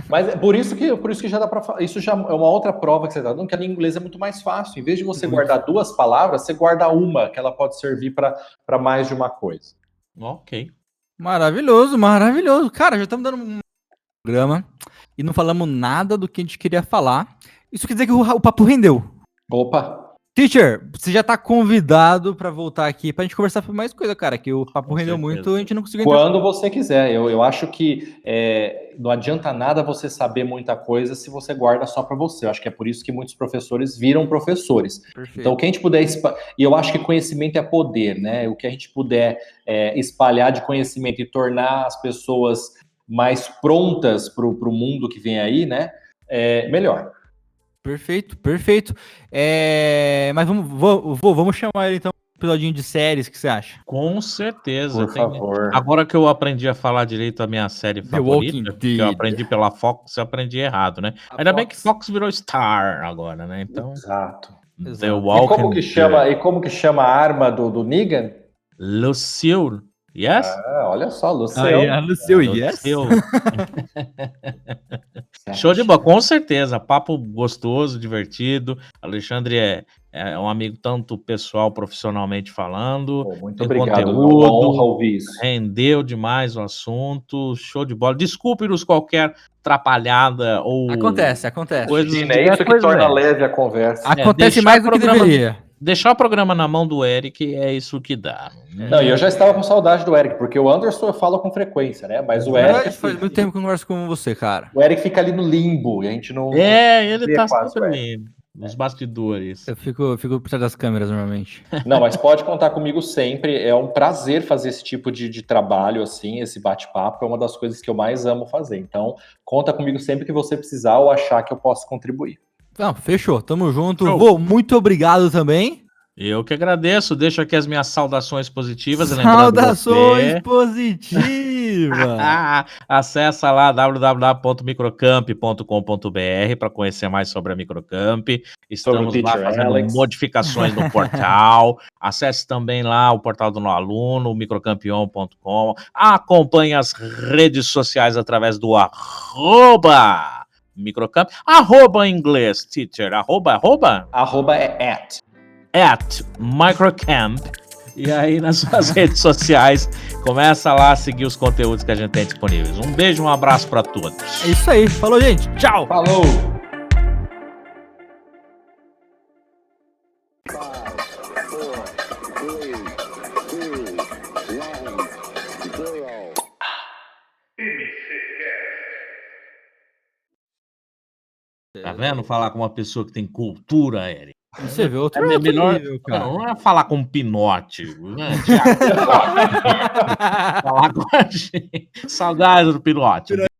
S2: Mas por isso que já dá pra falar. Isso já é uma outra prova que você tá dando, que a língua inglesa é muito mais fácil. Em vez de você guardar 2 palavras, você guarda uma, que ela pode servir para mais de uma coisa.
S3: Ok.
S1: Maravilhoso, maravilhoso. Cara, já estamos dando um programa e não falamos nada do que a gente queria falar. Isso quer dizer que o papo rendeu.
S2: Opa!
S1: Teacher, você já tá convidado pra voltar aqui pra gente conversar sobre mais coisa, cara, que o papo
S3: Com
S1: rendeu
S3: certeza.
S1: muito, a gente não conseguiu
S2: Quando você quiser. Eu acho que não adianta nada você saber muita coisa se você guarda só para você. Eu acho que é por isso que muitos professores viram professores.
S1: Perfeito.
S2: Então, o que a gente puder... E eu acho que conhecimento é poder, né? O que a gente puder espalhar de conhecimento e tornar as pessoas mais prontas para o mundo que vem aí, né? Melhor.
S1: Perfeito, perfeito. Mas vamos chamar ele então um episodinho de séries, o que você acha?
S3: Com certeza.
S2: Por favor.
S3: Agora que eu aprendi a falar direito a minha série
S1: The
S3: favorita,
S1: Walking
S3: que eu
S1: Dead.
S3: aprendi pela Fox, eu aprendi errado, né? Ainda bem que Fox virou Star agora, né? Então,
S2: Exato.
S3: The
S1: Exato.
S3: Walking
S2: E como que chama a arma do Negan?
S3: Lucille, yes?
S2: Olha só, Luciano.
S1: Aí, Lucille, yes?
S3: Lucille. Show de bola, com certeza. Papo gostoso, divertido. Alexandre é um amigo tanto pessoal, profissionalmente falando.
S2: Muito
S3: tem
S2: obrigado.
S3: conteúdo,
S2: Uma honra ouvir isso.
S3: rendeu demais o assunto. Show de bola. Desculpe-nos qualquer atrapalhada ou
S1: Acontece.
S3: coisas.
S2: É isso que torna leve a conversa.
S1: Acontece
S3: deixar
S1: mais do que
S3: programa-
S1: deveria.
S3: Deixar o programa na mão do Eric é isso que dá.
S2: Não, e eu já estava com saudade do Eric, porque o Anderson eu falo com frequência, né? Mas o Eric...
S1: Faz muito tempo que eu converso com você, cara.
S2: O Eric fica ali no limbo, e a gente não...
S3: Ele
S2: vê
S3: tá
S2: quase
S3: sempre
S2: o
S3: ali, nos bastidores.
S1: Eu fico por trás das câmeras normalmente.
S2: Não, mas pode contar comigo sempre. É um prazer fazer esse tipo de trabalho, assim, esse bate-papo. É uma das coisas que eu mais amo fazer. Então, conta comigo sempre que você precisar ou achar que eu posso contribuir.
S1: Não, fechou, tamo junto.
S3: Show.
S1: Vô, muito obrigado também.
S3: Eu que agradeço, deixo aqui as minhas saudações positivas.
S1: Saudações positivas!
S3: Acessa lá www.microcamp.com.br para conhecer mais sobre a Microcamp. Estamos lá fazendo
S2: Alex.
S3: modificações no portal. Acesse também lá o portal do No Aluno, microcampeon.com. Acompanhe as redes sociais através do @microcamp, em inglês, teacher, @?
S2: Arroba é
S3: @ Microcamp. E aí nas suas redes sociais, começa lá a seguir os conteúdos que a gente tem disponíveis. Um beijo, um abraço para todos.
S1: É isso aí, falou, gente. Tchau!
S2: Falou!
S3: Tá vendo? Falar com uma pessoa que tem cultura, Eric.
S1: Você vê outro
S3: melhor,
S1: nível, cara.
S3: não é falar com Pinote, né, Thiago? Falar com a gente. Saudades do Pinote.